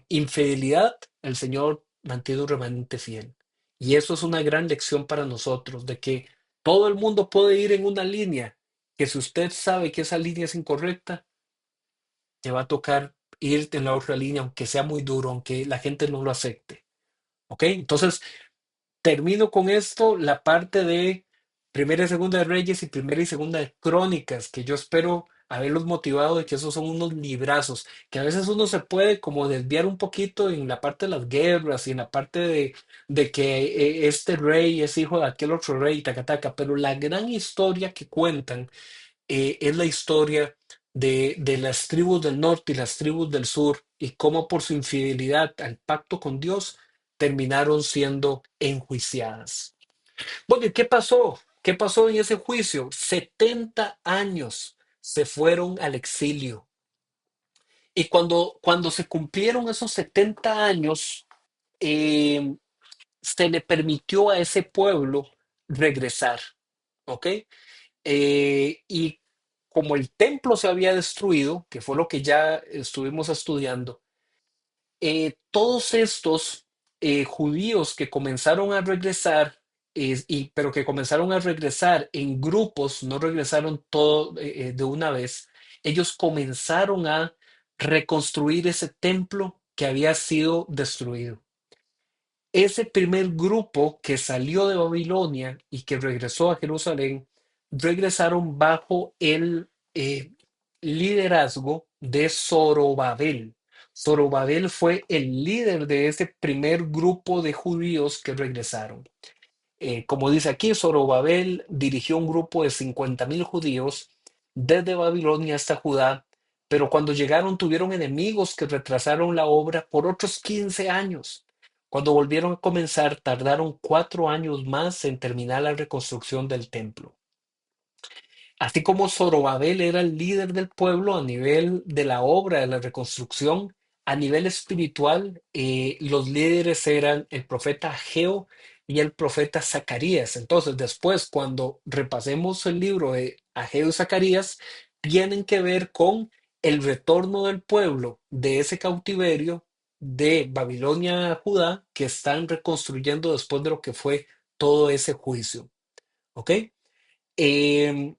infidelidad, el Señor mantiene un remanente fiel. Y eso es una gran lección para nosotros, de que todo el mundo puede ir en una línea, que si usted sabe que esa línea es incorrecta, te va a tocar ir en la otra línea, aunque sea muy duro, aunque la gente no lo acepte. ¿Ok? Entonces, termino con esto, la parte de Primera y Segunda de Reyes y Primera y Segunda de Crónicas, que yo espero haberlos motivado de que esos son unos librazos, que a veces uno se puede como desviar un poquito en la parte de las guerras y en la parte de que este rey es hijo de aquel otro rey, taca, taca, pero la gran historia que cuentan es la historia de las tribus del norte y las tribus del sur y cómo por su infidelidad al pacto con Dios terminaron siendo enjuiciadas. Bueno, ¿y qué pasó? ¿Qué pasó en ese juicio? 70 años se fueron al exilio. Y cuando se cumplieron esos 70 años, eh, se le permitió a ese pueblo regresar, ¿ok? Y como el templo se había destruido, que fue lo que ya estuvimos estudiando, todos estos judíos que comenzaron a regresar, pero que comenzaron a regresar en grupos, no regresaron todo de una vez, ellos comenzaron a reconstruir ese templo que había sido destruido. Ese primer grupo que salió de Babilonia y que regresó a Jerusalén, regresaron bajo el liderazgo de Zorobabel. Zorobabel fue el líder de ese primer grupo de judíos que regresaron. Como dice aquí, Zorobabel dirigió un grupo de 50.000 judíos desde Babilonia hasta Judá, pero cuando llegaron tuvieron enemigos que retrasaron la obra por otros 15 años. Cuando volvieron a comenzar, tardaron 4 años más en terminar la reconstrucción del templo. Así como Zorobabel era el líder del pueblo a nivel de la obra de la reconstrucción, a nivel espiritual, los líderes eran el profeta Ageo y el profeta Zacarías. Entonces, después, cuando repasemos el libro de Ageo y Zacarías, tienen que ver con el retorno del pueblo de ese cautiverio de Babilonia a Judá que están reconstruyendo después de lo que fue todo ese juicio. ¿Ok? Em,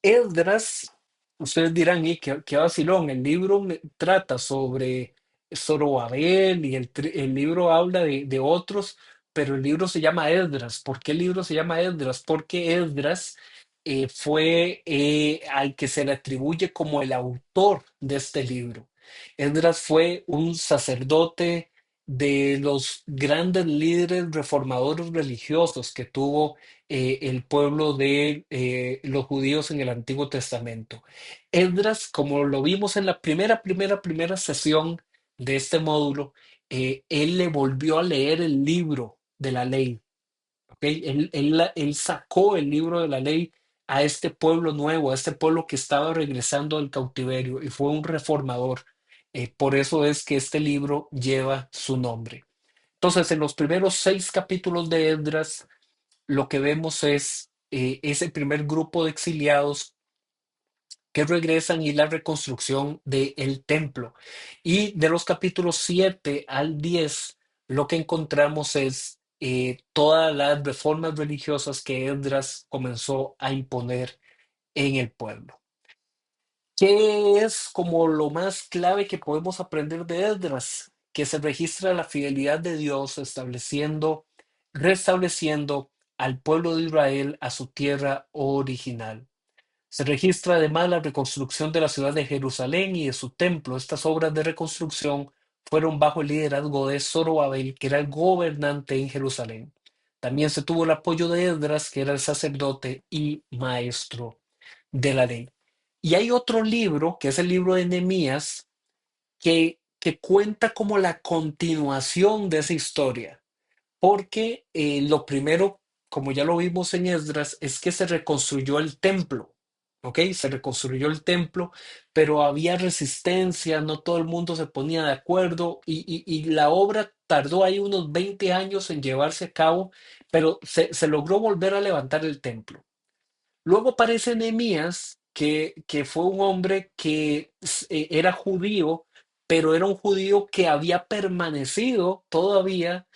Esdras, ustedes dirán, ¿y qué vacilón? El libro trata sobre Zorobabel y el libro habla de otros, pero el libro se llama Esdras. ¿Por qué el libro se llama Esdras? Porque Esdras fue al que se le atribuye como el autor de este libro. Esdras fue un sacerdote de los grandes líderes reformadores religiosos que tuvo el pueblo de los judíos en el Antiguo Testamento. Esdras, como lo vimos en la primera sesión de este módulo, él le volvió a leer el libro de la ley. ¿Ok? Él sacó el libro de la ley a este pueblo nuevo, a este pueblo que estaba regresando del cautiverio y fue un reformador. Por eso es que este libro lleva su nombre. Entonces, en los primeros 6 capítulos de Esdras, lo que vemos es ese primer grupo de exiliados que regresan y la reconstrucción del templo. Y de los capítulos 7 al 10, lo que encontramos es todas las reformas religiosas que Esdras comenzó a imponer en el pueblo. ¿Qué es como lo más clave que podemos aprender de Esdras? Que se registra la fidelidad de Dios restableciendo al pueblo de Israel a su tierra original. Se registra además la reconstrucción de la ciudad de Jerusalén y de su templo. Estas obras de reconstrucción fueron bajo el liderazgo de Zorobabel, que era el gobernante en Jerusalén. También se tuvo el apoyo de Esdras, que era el sacerdote y maestro de la ley. Y hay otro libro, que es el libro de Nehemías, que cuenta como la continuación de esa historia. Porque lo primero, como ya lo vimos en Esdras, es que se reconstruyó el templo, ¿ok? Se reconstruyó el templo, pero había resistencia, no todo el mundo se ponía de acuerdo y la obra tardó ahí unos 20 años en llevarse a cabo, pero se logró volver a levantar el templo. Luego aparece Nehemías, que fue un hombre que era judío, pero era un judío que había permanecido todavía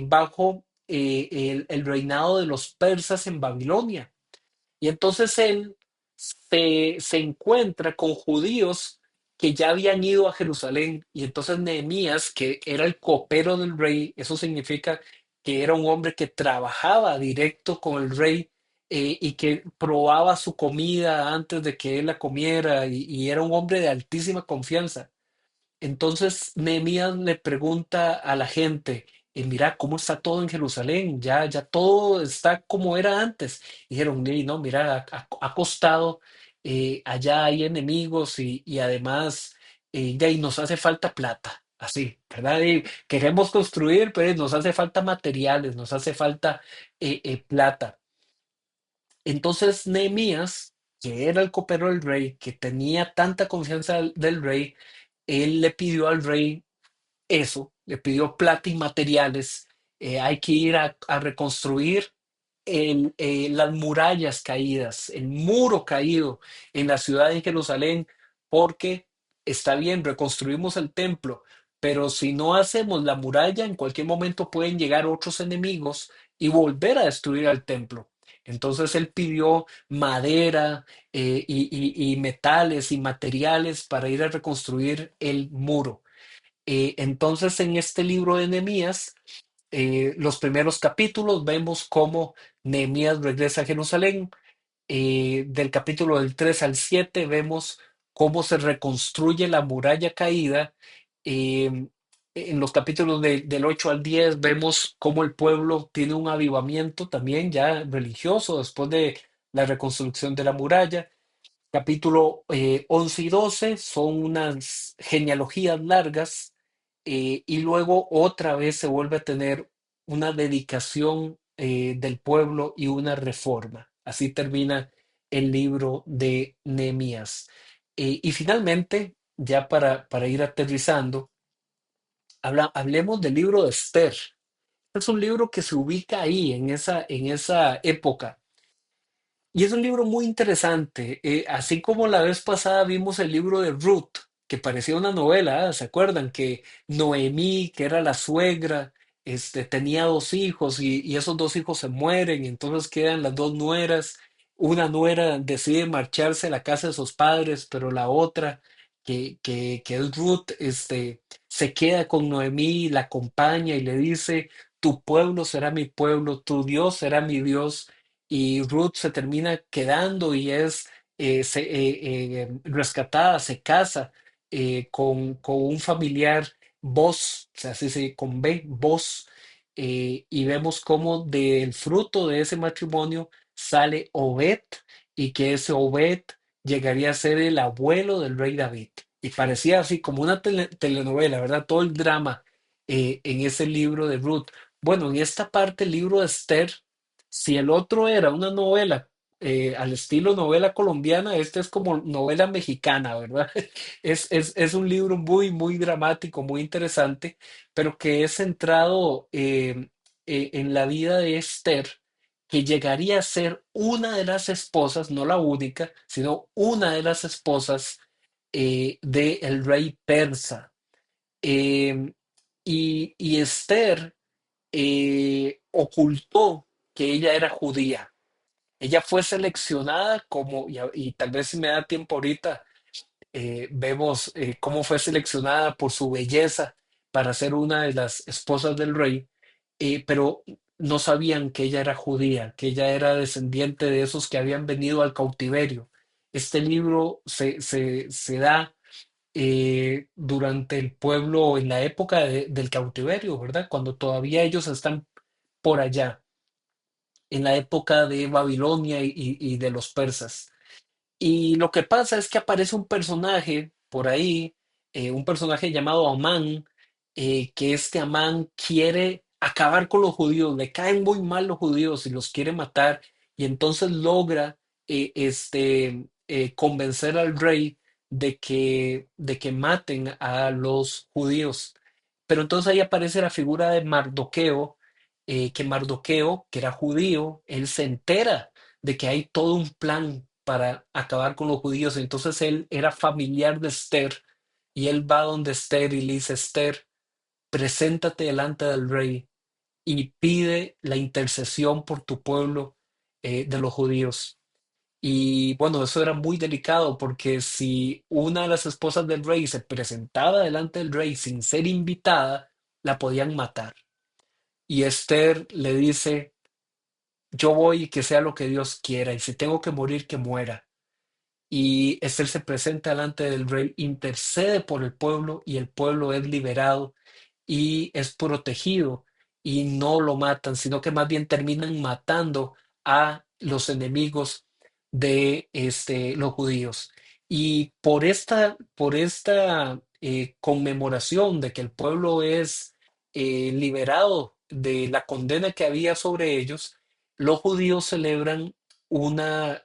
bajo el reinado de los persas en Babilonia. Y entonces él se encuentra con judíos que ya habían ido a Jerusalén. Y entonces Nehemías, que era el copero del rey, eso significa que era un hombre que trabajaba directo con el rey y que probaba su comida antes de que él la comiera y era un hombre de altísima confianza. Entonces Nehemías le pregunta a la gente, mira, ¿cómo está todo en Jerusalén? Ya todo está como era antes. Y dijeron, no, mira, ha costado, allá hay enemigos y además de ahí nos hace falta plata, así, ¿verdad? Y queremos construir, pero nos hace falta materiales, nos hace falta plata. Entonces Nehemías, que era el copero del rey, que tenía tanta confianza del rey, él le pidió al rey eso, le pidió plata y materiales. Hay que ir a reconstruir las murallas caídas, el muro caído en la ciudad de Jerusalén, porque está bien, reconstruimos el templo, pero si no hacemos la muralla, en cualquier momento pueden llegar otros enemigos y volver a destruir al templo. Entonces él pidió madera y metales y materiales para ir a reconstruir el muro. Entonces, en este libro de Nehemías, los primeros capítulos vemos cómo Nehemías regresa a Jerusalén. Del capítulo del 3 al 7 vemos cómo se reconstruye la muralla caída. Eh, en los capítulos del 8 al 10 vemos cómo el pueblo tiene un avivamiento también ya religioso después de la reconstrucción de la muralla. Capítulo 11 y 12 son unas genealogías largas y luego otra vez se vuelve a tener una dedicación del pueblo y una reforma. Así termina el libro de Nehemías. Y finalmente, ya para ir aterrizando, hablemos del libro de Esther. Es un libro que se ubica ahí, en esa época. Y es un libro muy interesante. Así como la vez pasada vimos el libro de Ruth, que parecía una novela, ¿se acuerdan? Que Noemí, que era la suegra, tenía dos hijos y esos dos hijos se mueren, y entonces quedan las dos nueras. Una nuera decide marcharse a la casa de sus padres, pero la otra, que es Ruth, se queda con Noemí, la acompaña y le dice, tu pueblo será mi pueblo, tu Dios será mi Dios y Ruth se termina quedando y es rescatada, se casa con un familiar Boz, o sea, así se con B, Boz, y vemos cómo del fruto de ese matrimonio sale Obed y que ese Obed llegaría a ser el abuelo del rey David. Y parecía así como una telenovela, ¿verdad? Todo el drama en ese libro de Ruth. Bueno, en esta parte, el libro de Esther, si el otro era una novela al estilo novela colombiana, este es como novela mexicana, ¿verdad? Es un libro muy, muy dramático, muy interesante, pero que es centrado en la vida de Esther, que llegaría a ser una de las esposas, no la única, sino una de las esposas del rey persa. Eh, y Esther ocultó que ella era judía Ella fue seleccionada y tal vez si me da tiempo ahorita, vemos cómo fue seleccionada por su belleza para ser una de las esposas del rey, pero no sabían que ella era judía, que ella era descendiente de esos que habían venido al cautiverio. Este libro se da durante el pueblo, en la época del cautiverio, ¿verdad? Cuando todavía ellos están por allá, en la época de Babilonia y de los persas. Y lo que pasa es que aparece un personaje por ahí, un personaje llamado Amán, que este Amán quiere acabar con los judíos, le caen muy mal los judíos y los quiere matar, y entonces logra convencer al rey de que maten a los judíos. Pero entonces ahí aparece la figura de Mardoqueo, que Mardoqueo, que era judío, él se entera de que hay todo un plan para acabar con los judíos. Entonces él era familiar de Esther y él va donde Esther y le dice, Esther, preséntate delante del rey y pide la intercesión por tu pueblo de los judíos. Y bueno, eso era muy delicado porque si una de las esposas del rey se presentaba delante del rey sin ser invitada, la podían matar. Y Esther le dice, yo voy y que sea lo que Dios quiera, y si tengo que morir, que muera. Y Esther se presenta delante del rey, intercede por el pueblo y el pueblo es liberado y es protegido y no lo matan, sino que más bien terminan matando a los enemigos de los judíos. Y por esta conmemoración de que el pueblo es liberado de la condena que había sobre ellos, los judíos celebran una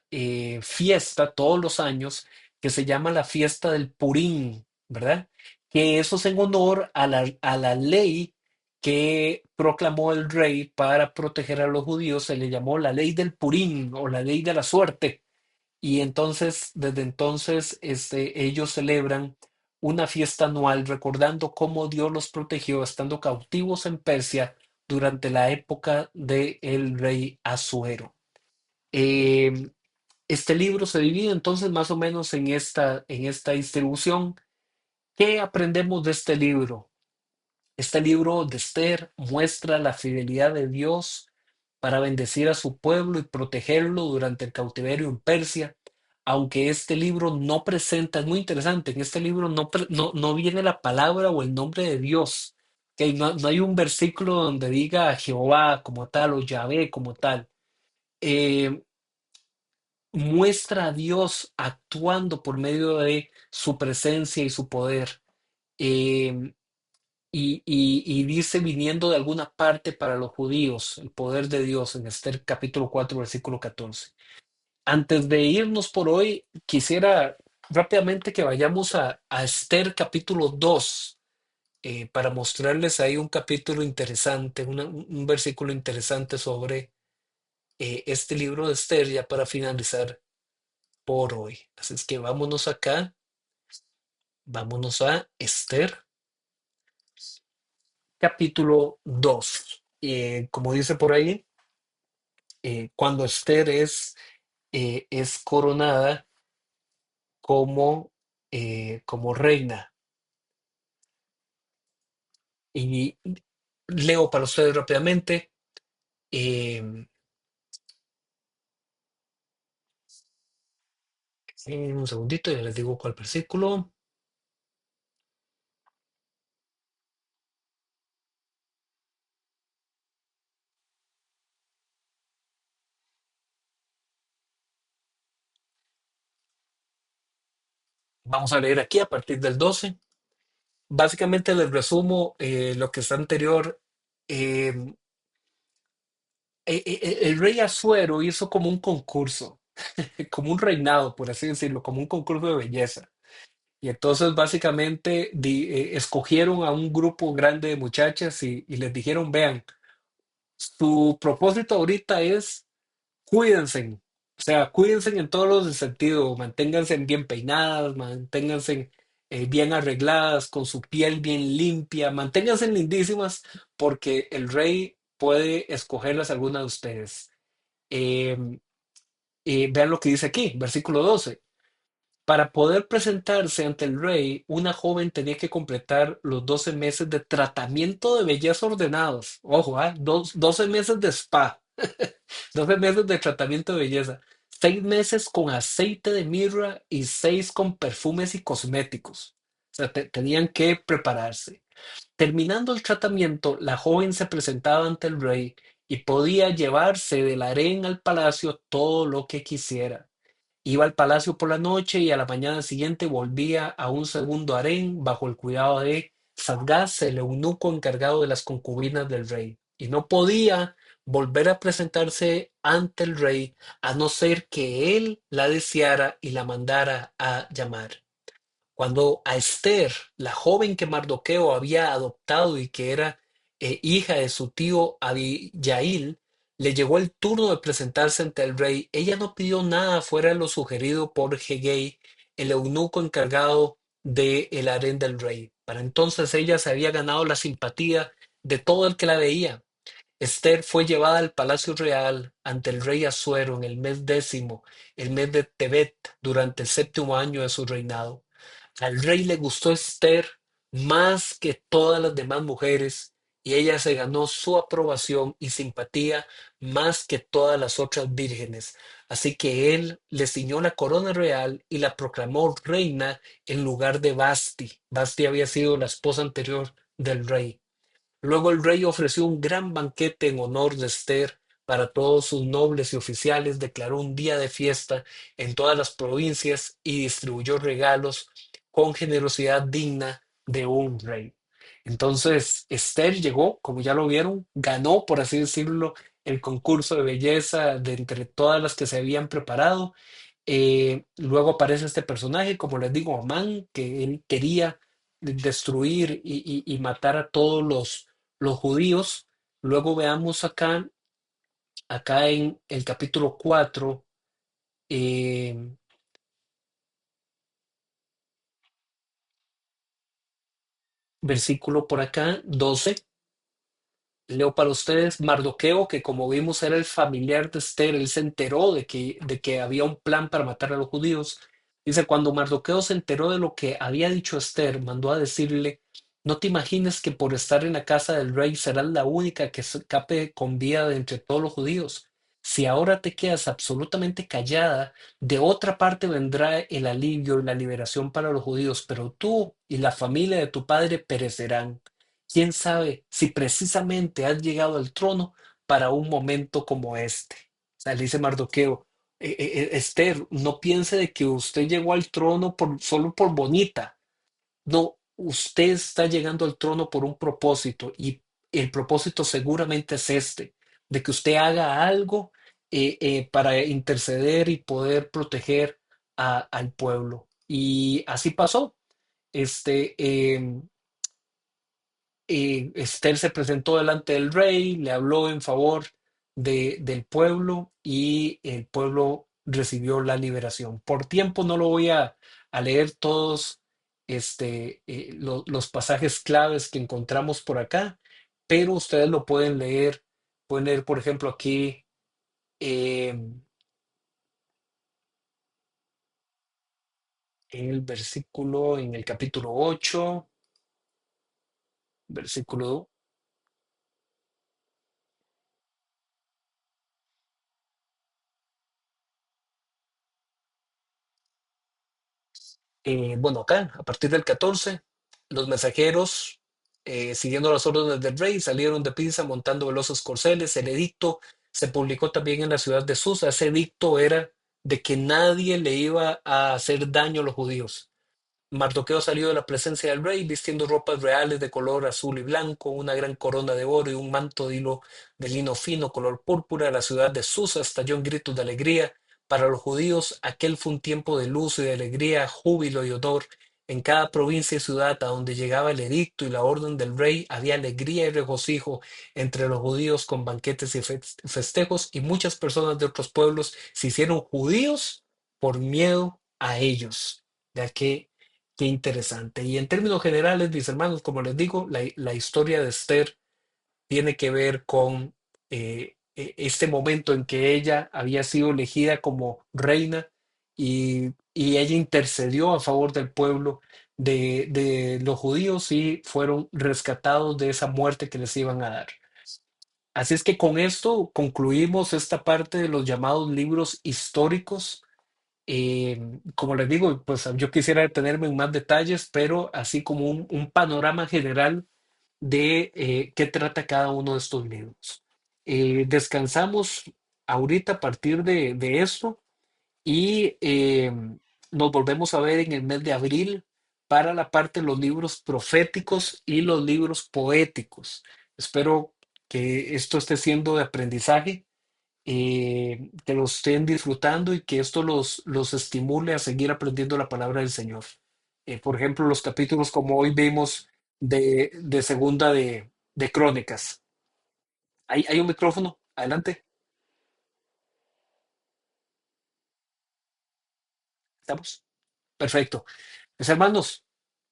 fiesta todos los años que se llama la fiesta del Purim, ¿verdad? Que eso es en honor a la ley que proclamó el rey para proteger a los judíos, se le llamó la ley del Purim o la ley de la suerte. Y entonces, desde entonces, ellos celebran una fiesta anual recordando cómo Dios los protegió estando cautivos en Persia durante la época del rey Asuero. Eh, este libro se divide entonces más o menos en esta distribución. ¿Qué aprendemos de este libro? Este libro de Esther muestra la fidelidad de Dios para bendecir a su pueblo y protegerlo durante el cautiverio en Persia. Aunque este libro no presenta, es muy interesante, en este libro no viene la palabra o el nombre de Dios. Que no hay un versículo donde diga Jehová como tal o Yahvé como tal. Eh, Muestra a Dios actuando por medio de su presencia y su poder. Eh, y dice viniendo de alguna parte para los judíos, el poder de Dios en Esther capítulo 4 versículo 14. Antes de irnos por hoy, quisiera rápidamente que vayamos a Esther capítulo 2 para mostrarles ahí un capítulo interesante, un versículo interesante sobre este libro de Esther ya para finalizar por hoy. Así es que vámonos acá, vámonos a Esther capítulo 2. Como dice por ahí, cuando Esther es coronada como reina. Y leo para ustedes rápidamente. eh, un segundito, ya les digo cuál versículo. Vamos a leer aquí a partir del 12. Básicamente les resumo lo que está anterior. Eh, el rey Asuero hizo como un concurso, como un reinado, por así decirlo, como un concurso de belleza. Y entonces básicamente escogieron a un grupo grande de muchachas y les dijeron, vean, su propósito ahorita es cuídense, o sea, cuídense en todos los sentidos, manténganse bien peinadas, manténganse bien arregladas, con su piel bien limpia, manténganse lindísimas porque el rey puede escogerlas algunas de ustedes. vean lo que dice aquí, versículo 12. Para poder presentarse ante el rey, una joven tenía que completar los 12 meses de tratamiento de belleza ordenados. Ojo, 12 meses de spa, 12 meses de tratamiento de belleza, 6 meses con aceite de mirra y 6 con perfumes y cosméticos. O sea, tenían que prepararse. Terminando el tratamiento, la joven se presentaba ante el rey y podía llevarse del harén al palacio todo lo que quisiera. Iba al palacio por la noche y a la mañana siguiente volvía a un segundo harén bajo el cuidado de Sadgás, el eunuco encargado de las concubinas del rey. Y no podía volver a presentarse ante el rey a no ser que él la deseara y la mandara a llamar. Cuando a Esther, la joven que Mardoqueo había adoptado y que era hija de su tío Abiyail, le llegó el turno de presentarse ante el rey. Ella no pidió nada fuera de lo sugerido por Hegei, el eunuco encargado del harén del rey. Para entonces ella se había ganado la simpatía de todo el que la veía. Esther fue llevada al palacio real ante el rey Asuero en el mes décimo, el mes de Tebet, durante el séptimo año de su reinado. Al rey le gustó Esther más que todas las demás mujeres y ella se ganó su aprobación y simpatía más que todas las otras vírgenes. Así que él le ciñó la corona real y la proclamó reina en lugar de Basti. Basti había sido la esposa anterior del rey. Luego el rey ofreció un gran banquete en honor de Esther para todos sus nobles y oficiales, declaró un día de fiesta en todas las provincias y distribuyó regalos con generosidad digna de un rey. Entonces, Esther llegó, como ya lo vieron, ganó, por así decirlo, el concurso de belleza de entre todas las que se habían preparado. Luego aparece este personaje, como les digo, Amán, que él quería destruir y matar a todos los judíos. Luego veamos acá en el capítulo 4, eh, versículo por acá, 12. Leo para ustedes, Mardoqueo, que como vimos era el familiar de Esther, él se enteró de que había un plan para matar a los judíos. Dice, cuando Mardoqueo se enteró de lo que había dicho Esther, mandó a decirle, no te imagines que por estar en la casa del rey serás la única que se escape con vida de entre todos los judíos. Si ahora te quedas absolutamente callada, de otra parte vendrá el alivio y la liberación para los judíos, pero tú y la familia de tu padre perecerán. ¿Quién sabe si precisamente has llegado al trono para un momento como este? O sea, le dice Mardoqueo, Esther, no piense de que usted llegó al trono solo por bonita. No, usted está llegando al trono por un propósito y el propósito seguramente es este, de que usted haga algo para interceder y poder proteger al pueblo. Y así pasó. Este, Esther se presentó delante del rey, le habló en favor del pueblo y el pueblo recibió la liberación. Por tiempo no lo voy a leer todos los pasajes claves que encontramos por acá, pero ustedes lo pueden leer por ejemplo aquí eh, en el versículo, en el capítulo 8 versículo. Bueno, acá, a partir del 14, los mensajeros, siguiendo las órdenes del rey, salieron de Pisa montando veloces corceles. El edicto se publicó también en la ciudad de Susa. Ese edicto era de que nadie le iba a hacer daño a los judíos. Mardoqueo salió de la presencia del rey vistiendo ropas reales de color azul y blanco, una gran corona de oro y un manto de lino fino color púrpura. La ciudad de Susa estalló en gritos de alegría. Para los judíos, aquel fue un tiempo de luz y de alegría, júbilo y odor. En cada provincia y ciudad a donde llegaba el edicto y la orden del rey, había alegría y regocijo entre los judíos con banquetes y festejos, y muchas personas de otros pueblos se hicieron judíos por miedo a ellos. Ya que Qué interesante. Y en términos generales, mis hermanos, como les digo, la historia de Esther tiene que ver con este momento en que ella había sido elegida como reina y ella intercedió a favor del pueblo de los judíos y fueron rescatados de esa muerte que les iban a dar. Así es que con esto concluimos esta parte de los llamados libros históricos. Como les digo, pues yo quisiera detenerme en más detalles, pero así como un panorama general de qué trata cada uno de estos libros. Descansamos ahorita a partir de esto y nos volvemos a ver en el mes de abril para la parte de los libros proféticos y los libros poéticos. Espero que esto esté siendo de aprendizaje, que lo estén disfrutando y que esto los estimule a seguir aprendiendo la palabra del Señor. Por ejemplo, los capítulos como hoy vimos de segunda de Crónicas. Hay un micrófono, adelante, estamos. Perfecto. Pues hermanos,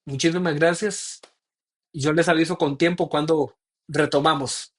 muchísimas gracias. Yo les aviso con tiempo cuando retomamos.